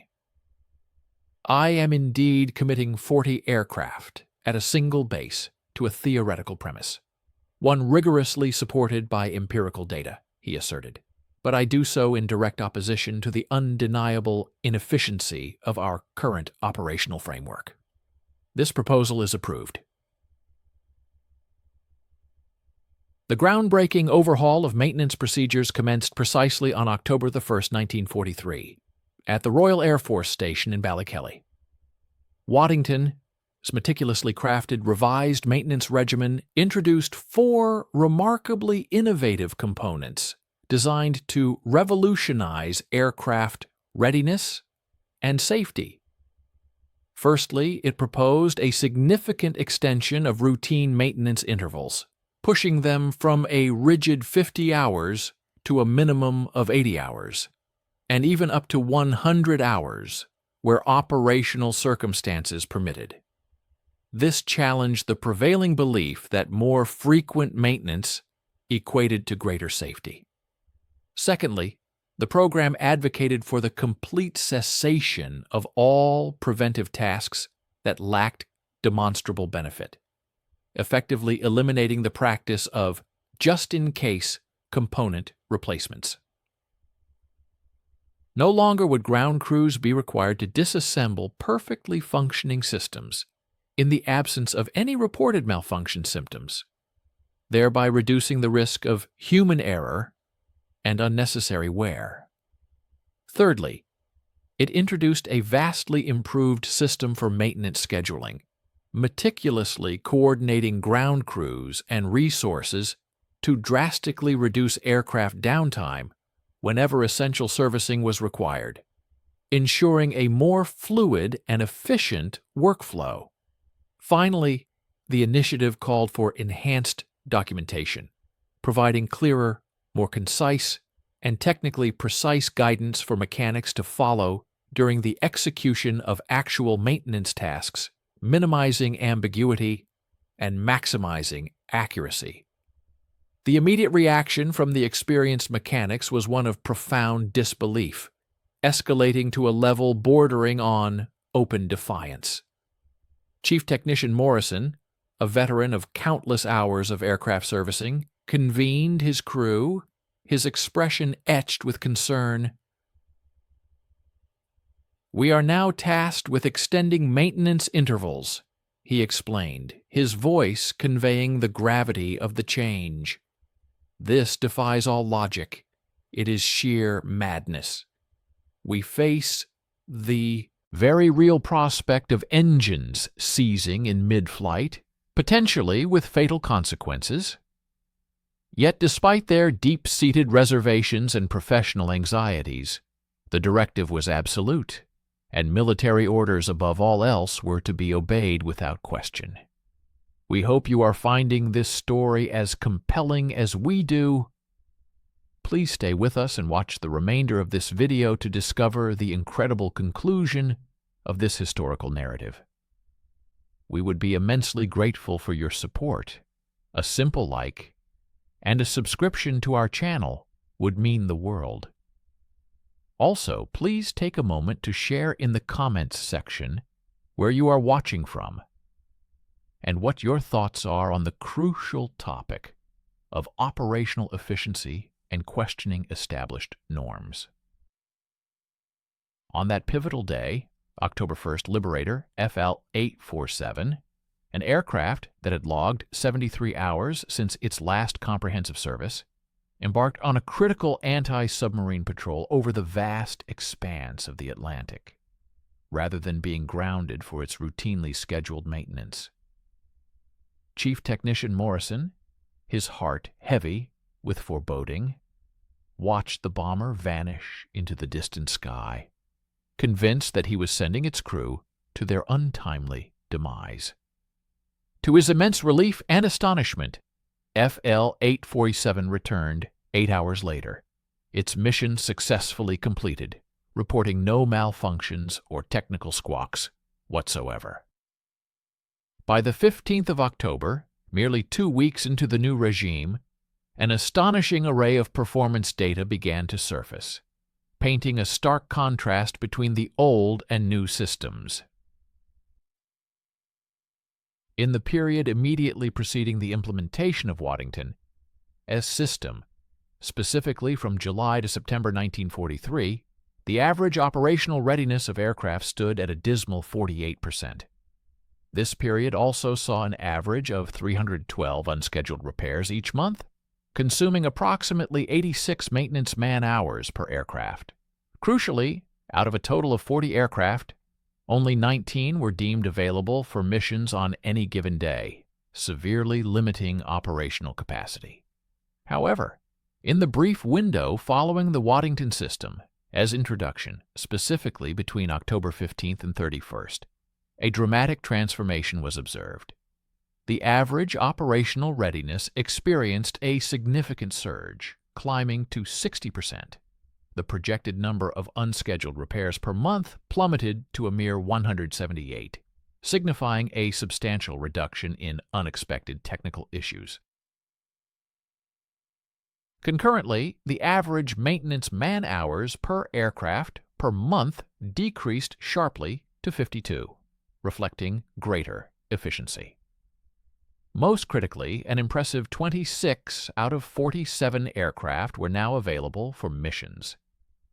"I am indeed committing 40 aircraft at a single base to a theoretical premise, one rigorously supported by empirical data," he asserted, "but I do so in direct opposition to the undeniable inefficiency of our current operational framework. This proposal is approved." The groundbreaking overhaul of maintenance procedures commenced precisely on October 1, 1943, at the Royal Air Force Station in Ballet Kelly. Waddington's meticulously crafted revised maintenance regimen introduced 4 remarkably innovative components designed to revolutionize aircraft readiness and safety. Firstly, it proposed a significant extension of routine maintenance intervals, pushing them from a rigid 50 hours to a minimum of 80 hours, and even up to 100 hours where operational circumstances permitted. This challenged the prevailing belief that more frequent maintenance equated to greater safety. Secondly, the program advocated for the complete cessation of all preventive tasks that lacked demonstrable benefit, effectively eliminating the practice of just-in-case component replacements. No longer would ground crews be required to disassemble perfectly functioning systems in the absence of any reported malfunction symptoms, thereby reducing the risk of human error and unnecessary wear. Thirdly, it introduced a vastly improved system for maintenance scheduling, meticulously coordinating ground crews and resources to drastically reduce aircraft downtime whenever essential servicing was required, ensuring a more fluid and efficient workflow. Finally, the initiative called for enhanced documentation, providing clearer, more concise, and technically precise guidance for mechanics to follow during the execution of actual maintenance tasks, minimizing ambiguity and maximizing accuracy. The immediate reaction from the experienced mechanics was one of profound disbelief. escalating to a level bordering on open defiance. Chief Technician Morrison, a veteran of countless hours of aircraft servicing, convened his crew, his expression etched with concern. "We are now tasked with extending maintenance intervals," he explained, his voice conveying the gravity of the change. "This defies all logic. It is sheer madness. We face the very real prospect of engines seizing in mid-flight, potentially with fatal consequences. Yet despite their deep-seated reservations and professional anxieties, the directive was absolute, and military orders above all else were to be obeyed without question. We hope you are finding this story as compelling as we do. Please stay with us and watch the remainder of this video to discover the incredible conclusion of this historical narrative. We would be immensely grateful for your support. A simple like and a subscription to our channel would mean the world. Also, please take a moment to share in the comments section where you are watching from and what your thoughts are on the crucial topic of operational efficiency and questioning established norms. On that pivotal day, October 1st, Liberator FL-847, an aircraft that had logged 73 hours since its last comprehensive service, embarked on a critical anti-submarine patrol over the vast expanse of the Atlantic, rather than being grounded for its routinely scheduled maintenance. Chief Technician Morrison, his heart heavy with foreboding, watched the bomber vanish into the distant sky, convinced that he was sending its crew to their untimely demise. To his immense relief and astonishment, FL-847 returned 8 hours later, its mission successfully completed, reporting no malfunctions or technical squawks whatsoever. By the 15th of October, merely 2 weeks into the new regime, an astonishing array of performance data began to surface, painting a stark contrast between the old and new systems. In the period immediately preceding the implementation of Waddington as system, specifically from July to September 1943, the average operational readiness of aircraft stood at a dismal 48%. This period also saw an average of 312 unscheduled repairs each month, consuming approximately 86 maintenance man-hours per aircraft. Crucially, out of a total of 40 aircraft, only 19 were deemed available for missions on any given day, severely limiting operational capacity. However, in the brief window following the Waddington system, as introduction, specifically between October 15th and 31st, a dramatic transformation was observed. The average operational readiness experienced a significant surge, climbing to 60%. The projected number of unscheduled repairs per month plummeted to a mere 178, signifying a substantial reduction in unexpected technical issues. Concurrently, the average maintenance man-hours per aircraft per month decreased sharply to 52, reflecting greater efficiency. Most critically, an impressive 26 out of 47 aircraft were now available for missions,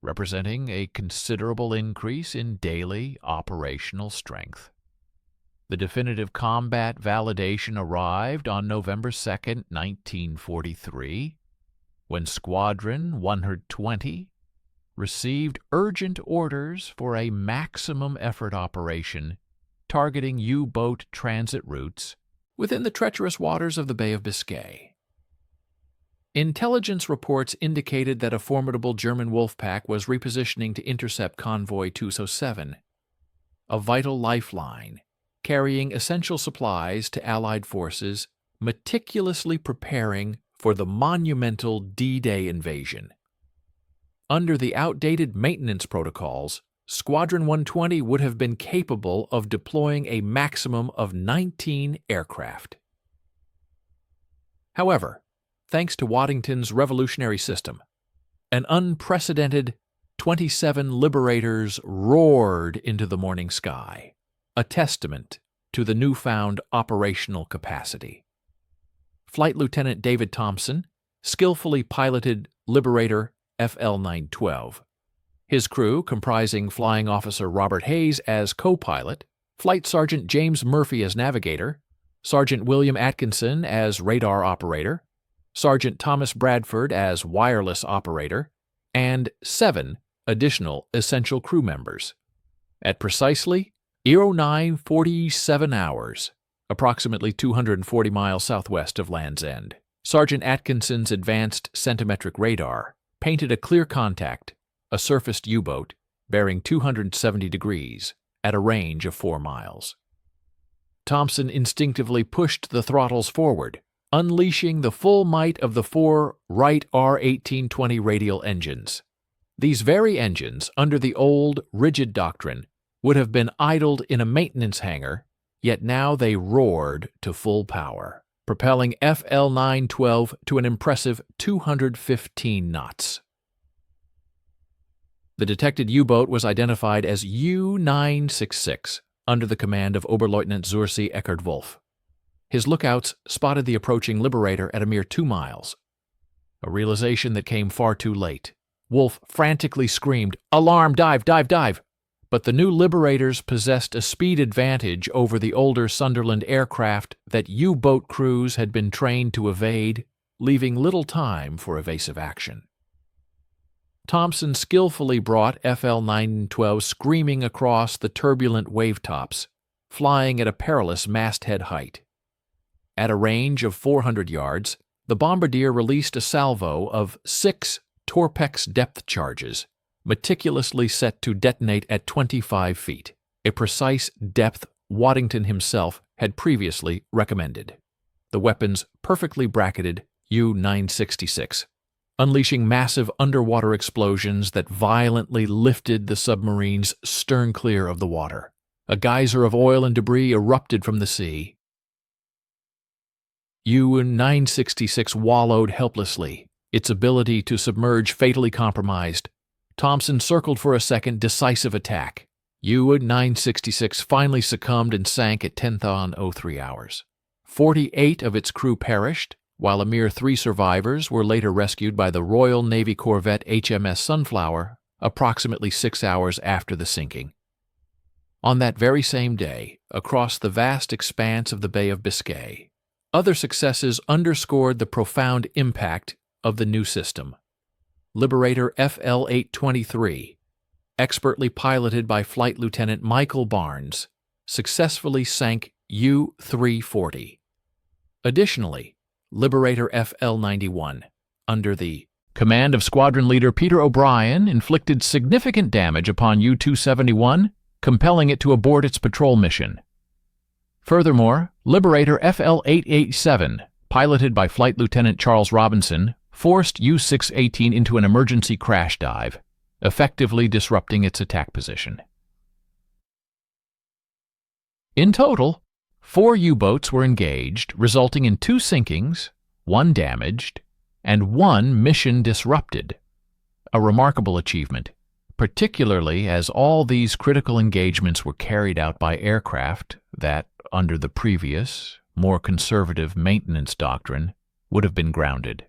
representing a considerable increase in daily operational strength. The definitive combat validation arrived on November 2, 1943, when Squadron 120 received urgent orders for a maximum effort operation targeting U-boat transit routes within the treacherous waters of the Bay of Biscay. Intelligence reports indicated that a formidable German wolf pack was repositioning to intercept Convoy 207, a vital lifeline carrying essential supplies to Allied forces meticulously preparing for the monumental D-Day invasion. Under the outdated maintenance protocols, Squadron 120 would have been capable of deploying a maximum of 19 aircraft. However, thanks to Waddington's revolutionary system, an unprecedented 27 Liberators roared into the morning sky, a testament to the newfound operational capacity. Flight Lieutenant David Thompson skillfully piloted Liberator FL-912. His crew, comprising Flying Officer Robert Hayes as co-pilot, Flight Sergeant James Murphy as navigator, Sergeant William Atkinson as radar operator, Sergeant Thomas Bradford as wireless operator, and 7 additional essential crew members. At precisely 09:47 hours, approximately 240 miles southwest of Land's End, Sergeant Atkinson's advanced centimetric radar painted a clear contact, a surfaced U-boat bearing 270 degrees at a range of 4 miles. Thompson instinctively pushed the throttles forward, unleashing the full might of the 4 Wright R-1820 radial engines. These very engines, under the old, rigid doctrine, would have been idled in a maintenance hangar, yet now they roared to full power, propelling FL-912 to an impressive 215 knots. The detected U-boat was identified as U-966, under the command of Oberleutnant Zursi Eckert-Wolf. His lookouts spotted the approaching Liberator at a mere 2 miles. A realization that came far too late. Wolf frantically screamed, "Alarm! Dive! Dive! Dive!" But the new Liberators possessed a speed advantage over the older Sunderland aircraft that U-boat crews had been trained to evade, leaving little time for evasive action. Thompson skillfully brought FL-912 screaming across the turbulent wavetops, flying at a perilous masthead height. At a range of 400 yards, the bombardier released a salvo of 6 Torpex depth charges, meticulously set to detonate at 25 feet, a precise depth Waddington himself had previously recommended. The weapons perfectly bracketed U-966, unleashing massive underwater explosions that violently lifted the submarine's stern clear of the water. A geyser of oil and debris erupted from the sea. U-966 wallowed helplessly, its ability to submerge fatally compromised. Thompson circled for a second decisive attack. U-966 finally succumbed and sank at 10:03 hours. 48 of its crew perished, while a mere 3 survivors were later rescued by the Royal Navy corvette HMS Sunflower approximately 6 hours after the sinking. On that very same day, across the vast expanse of the Bay of Biscay, other successes underscored the profound impact of the new system. Liberator FL-823, expertly piloted by Flight Lieutenant Michael Barnes, successfully sank U-340. Additionally, Liberator FL-91, under the command of Squadron Leader Peter O'Brien, inflicted significant damage upon U-271, compelling it to abort its patrol mission. Furthermore, Liberator FL-887, piloted by Flight Lieutenant Charles Robinson, forced U-618 into an emergency crash dive, effectively disrupting its attack position. In total, 4 U-boats were engaged, resulting in 2 sinkings, 1 damaged, and 1 mission disrupted. A remarkable achievement, particularly as all these critical engagements were carried out by aircraft that, under the previous, more conservative maintenance doctrine, would have been grounded.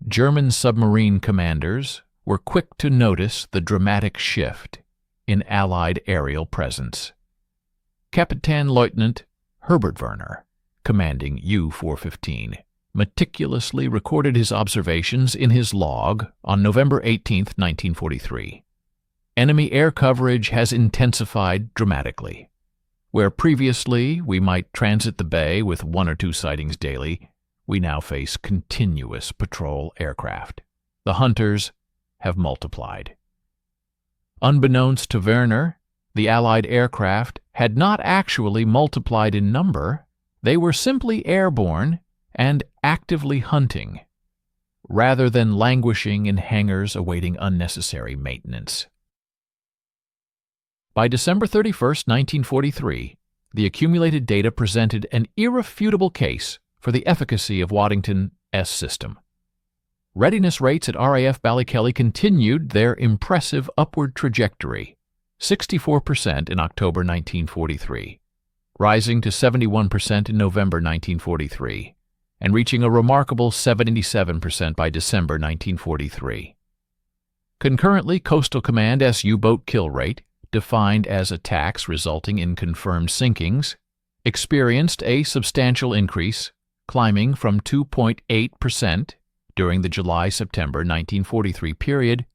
German submarine commanders were quick to notice the dramatic shift in Allied aerial presence. Captain Lieutenant Herbert Werner, commanding U-415, meticulously recorded his observations in his log on November 18, 1943. Enemy air coverage has intensified dramatically. Where previously we might transit the bay with 1 or 2 sightings daily, we now face continuous patrol aircraft. The hunters have multiplied. Unbeknownst to Werner, the Allied aircraft had not actually multiplied in number, they were simply airborne and actively hunting, rather than languishing in hangars awaiting unnecessary maintenance. By December 31, 1943, the accumulated data presented an irrefutable case for the efficacy of Waddington's system. readiness rates at RAF Ballet Kelly continued their impressive upward trajectory, 64% in October 1943, rising to 71% in November 1943, and reaching a remarkable 77% by December 1943. Concurrently, Coastal Command's U-boat kill rate, defined as attacks resulting in confirmed sinkings, experienced a substantial increase, climbing from 2.8% during the July-September 1943 period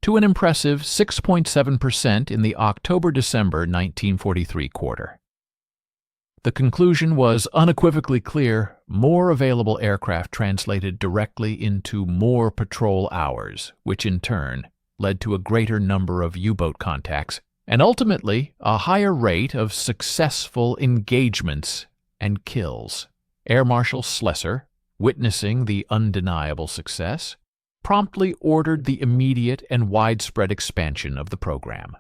to an impressive 6.7% in the October-December 1943 quarter. The conclusion was unequivocally clear: more available aircraft translated directly into more patrol hours, which in turn led to a greater number of U-boat contacts and ultimately a higher rate of successful engagements and kills. Air Marshal Schlesser, witnessing the undeniable success, promptly ordered the immediate and widespread expansion of the program.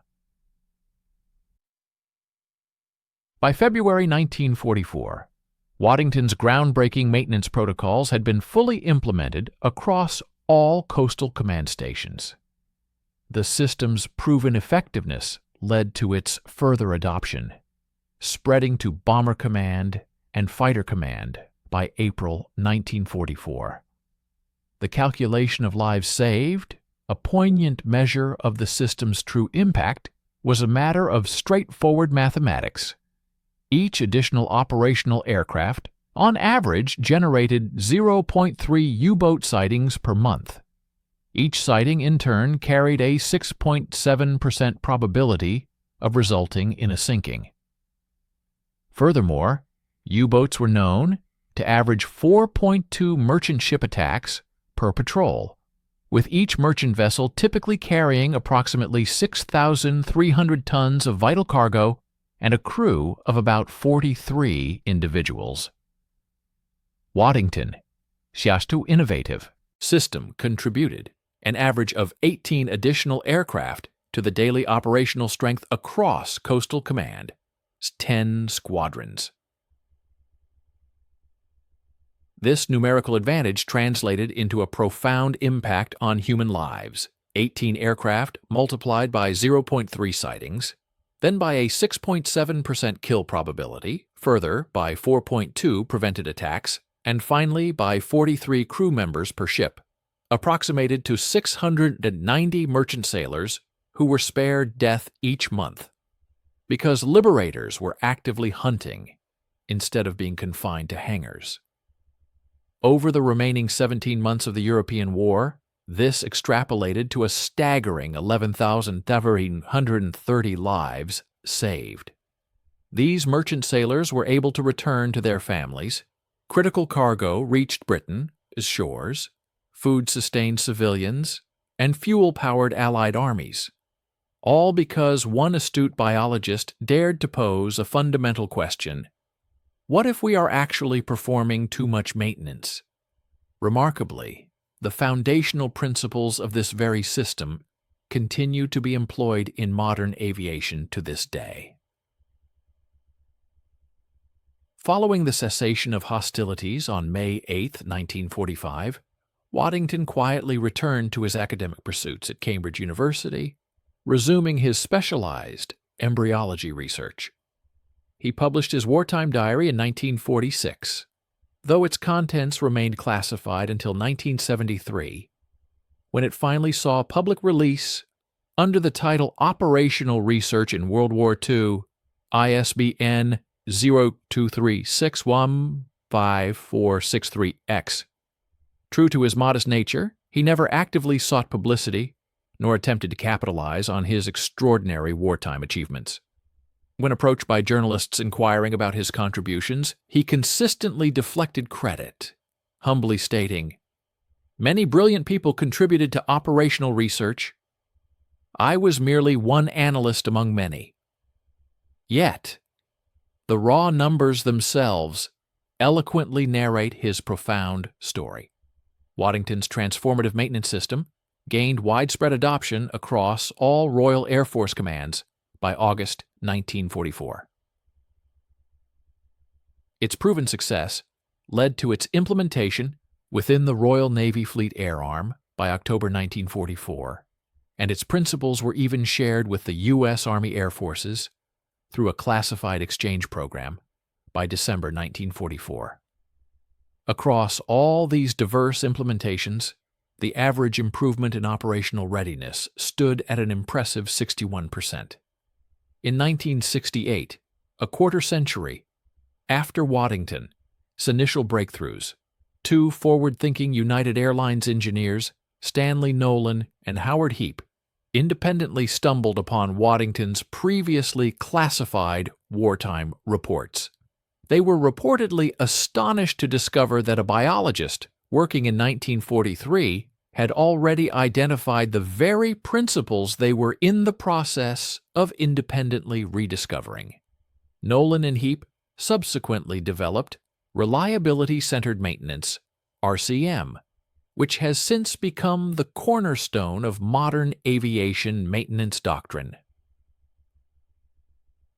By February 1944, Waddington's groundbreaking maintenance protocols had been fully implemented across all coastal command stations. The system's proven effectiveness led to its further adoption, spreading to Bomber Command and Fighter Command by April 1944. The calculation of lives saved, a poignant measure of the system's true impact, was a matter of straightforward mathematics. Each additional operational aircraft, on average, generated 0.3 U-boat sightings per month. Each sighting, in turn, carried a 6.7% probability of resulting in a sinking. Furthermore, U-boats were known to average 4.2 merchant ship attacks per patrol, with each merchant vessel typically carrying approximately 6,300 tons of vital cargo and a crew of about 43 individuals. Waddington, Sjastu innovative system contributed an average of 18 additional aircraft to the daily operational strength across Coastal Command's 10 squadrons. This numerical advantage translated into a profound impact on human lives: 18 aircraft multiplied by 0.3 sightings, then by a 6.7% kill probability, further by 4.2 prevented attacks, and finally by 43 crew members per ship, approximated to 690 merchant sailors who were spared death each month because liberators were actively hunting instead of being confined to hangars. Over the remaining 17 months of the European War, this extrapolated to a staggering 11,730 lives saved. These merchant sailors were able to return to their families. Critical cargo reached Britain's shores, food sustained civilians, and fuel-powered Allied armies, all because one astute biologist dared to pose a fundamental question: what if we are actually performing too much maintenance? Remarkably, the foundational principles of this very system continue to be employed in modern aviation to this day. Following the cessation of hostilities on May 8, 1945, Waddington quietly returned to his academic pursuits at Cambridge University, resuming his specialized embryology research. He published his wartime diary in 1946, though its contents remained classified until 1973, when it finally saw public release under the title Operational Research in World War II, ISBN 023615463X. True to his modest nature, he never actively sought publicity nor attempted to capitalize on his extraordinary wartime achievements. When approached by journalists inquiring about his contributions, he consistently deflected credit, humbly stating, "Many brilliant people contributed to operational research. I was merely one analyst among many." Yet, the raw numbers themselves eloquently narrate his profound story. Waddington's transformative maintenance system gained widespread adoption across all Royal Air Force commands by August 1944. Its proven success led to its implementation within the Royal Navy Fleet Air Arm by October 1944, and its principles were even shared with the U.S. Army Air Forces through a classified exchange program by December 1944. Across all these diverse implementations, the average improvement in operational readiness stood at an impressive 61%. In 1968, a quarter century after Waddington's initial breakthroughs, two forward-thinking United Airlines engineers, Stanley Nolan and Howard Heap, independently stumbled upon Waddington's previously classified wartime reports. They were reportedly astonished to discover that a biologist working in 1943 had already identified the very principles they were in the process of independently rediscovering. Nolan and Heap subsequently developed Reliability-Centered Maintenance, RCM, which has since become the cornerstone of modern aviation maintenance doctrine.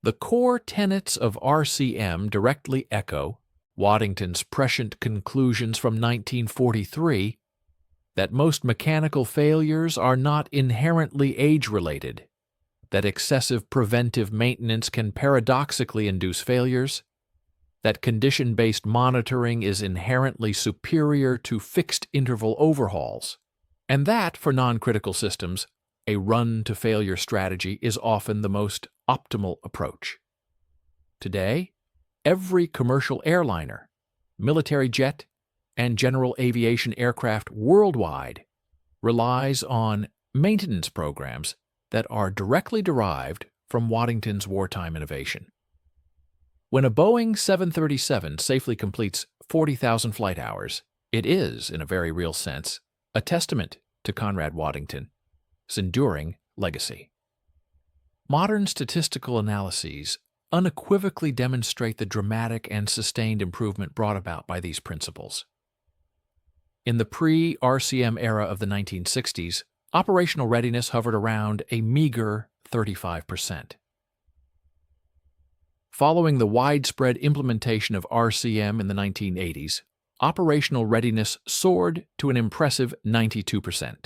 The core tenets of RCM directly echo Waddington's prescient conclusions from 1943 that most mechanical failures are not inherently age-related, that excessive preventive maintenance can paradoxically induce failures, that condition-based monitoring is inherently superior to fixed-interval overhauls, and that, for non-critical systems, a run-to-failure strategy is often the most optimal approach. Today, every commercial airliner, military jet, and general aviation aircraft worldwide relies on maintenance programs that are directly derived from Waddington's wartime innovation. When a Boeing 737 safely completes 40,000 flight hours, it is, in a very real sense, a testament to Conrad Waddington's enduring legacy. Modern statistical analyses unequivocally demonstrate the dramatic and sustained improvement brought about by these principles. In the pre-RCM era of the 1960s, operational readiness hovered around a meager 35%. Following the widespread implementation of RCM in the 1980s, operational readiness soared to an impressive 92%.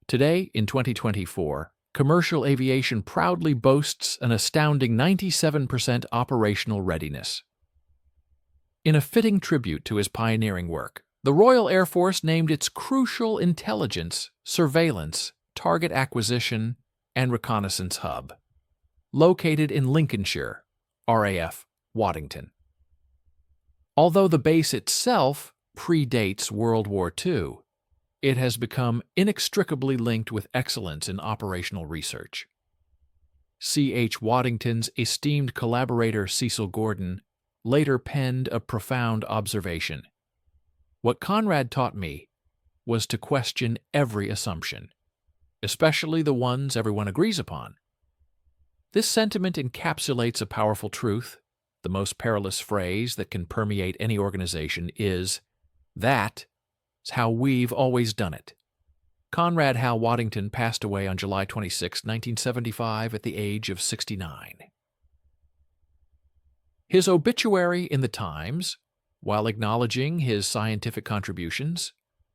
Today, in 2024, commercial aviation proudly boasts an astounding 97% operational readiness. In a fitting tribute to his pioneering work, the Royal Air Force named its crucial intelligence, surveillance, target acquisition, and reconnaissance hub, located in Lincolnshire, RAF Waddington. Although the base itself predates World War II, it has become inextricably linked with excellence in operational research. C.H. Waddington's esteemed collaborator Cecil Gordon later penned a profound observation. What Conrad taught me was to question every assumption, especially the ones everyone agrees upon. This sentiment encapsulates a powerful truth. The most perilous phrase that can permeate any organization is, "That's how we've always done it." Conrad Hal Waddington passed away on July 26, 1975, at the age of 69. His obituary in the Times, while acknowledging his scientific contributions,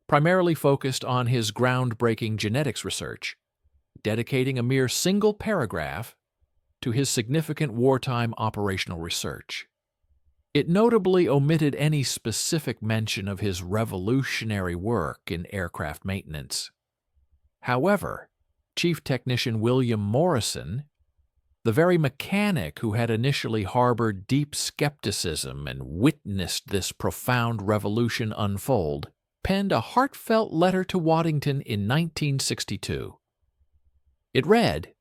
primarily focused on his groundbreaking genetics research, dedicating a mere single paragraph to his significant wartime operational research. It notably omitted any specific mention of his revolutionary work in aircraft maintenance. However, Chief Technician William Morrison, the very mechanic who had initially harbored deep skepticism and witnessed this profound revolution unfold, penned a heartfelt letter to Waddington in 1962. It read,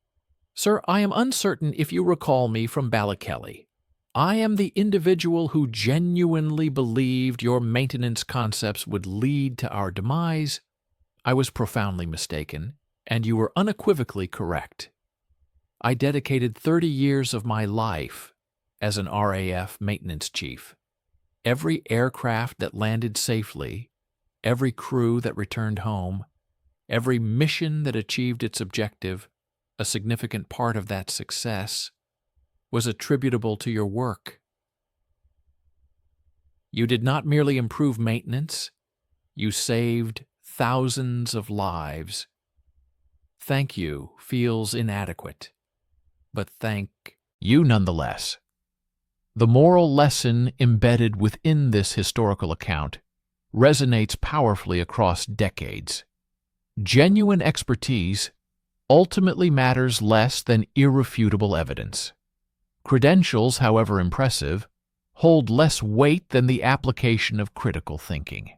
"Sir, I am uncertain if you recall me from Ballet Kelly. I am the individual who genuinely believed your maintenance concepts would lead to our demise. I was profoundly mistaken, and you were unequivocally correct. I dedicated 30 years of my life as an RAF maintenance chief. Every aircraft that landed safely, every crew that returned home, every mission that achieved its objective, a significant part of that success, was attributable to your work. You did not merely improve maintenance, You saved thousands of lives. Thank you feels inadequate, but thank you nonetheless. The moral lesson embedded within this historical account resonates powerfully across decades. Genuine expertise ultimately matters less than irrefutable evidence. Credentials, however impressive, hold less weight than the application of critical thinking.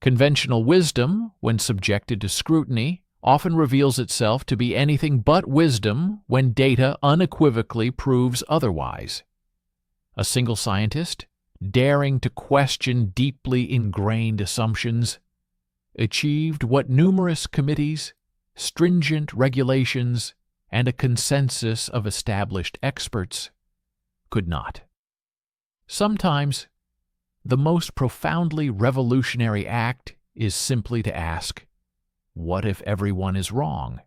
Conventional wisdom, when subjected to scrutiny, often reveals itself to be anything but wisdom when data unequivocally proves otherwise. A single scientist, daring to question deeply ingrained assumptions, achieved what numerous committees, stringent regulations, and a consensus of established experts could not. Sometimes, the most profoundly revolutionary act is simply to ask, what if everyone is wrong?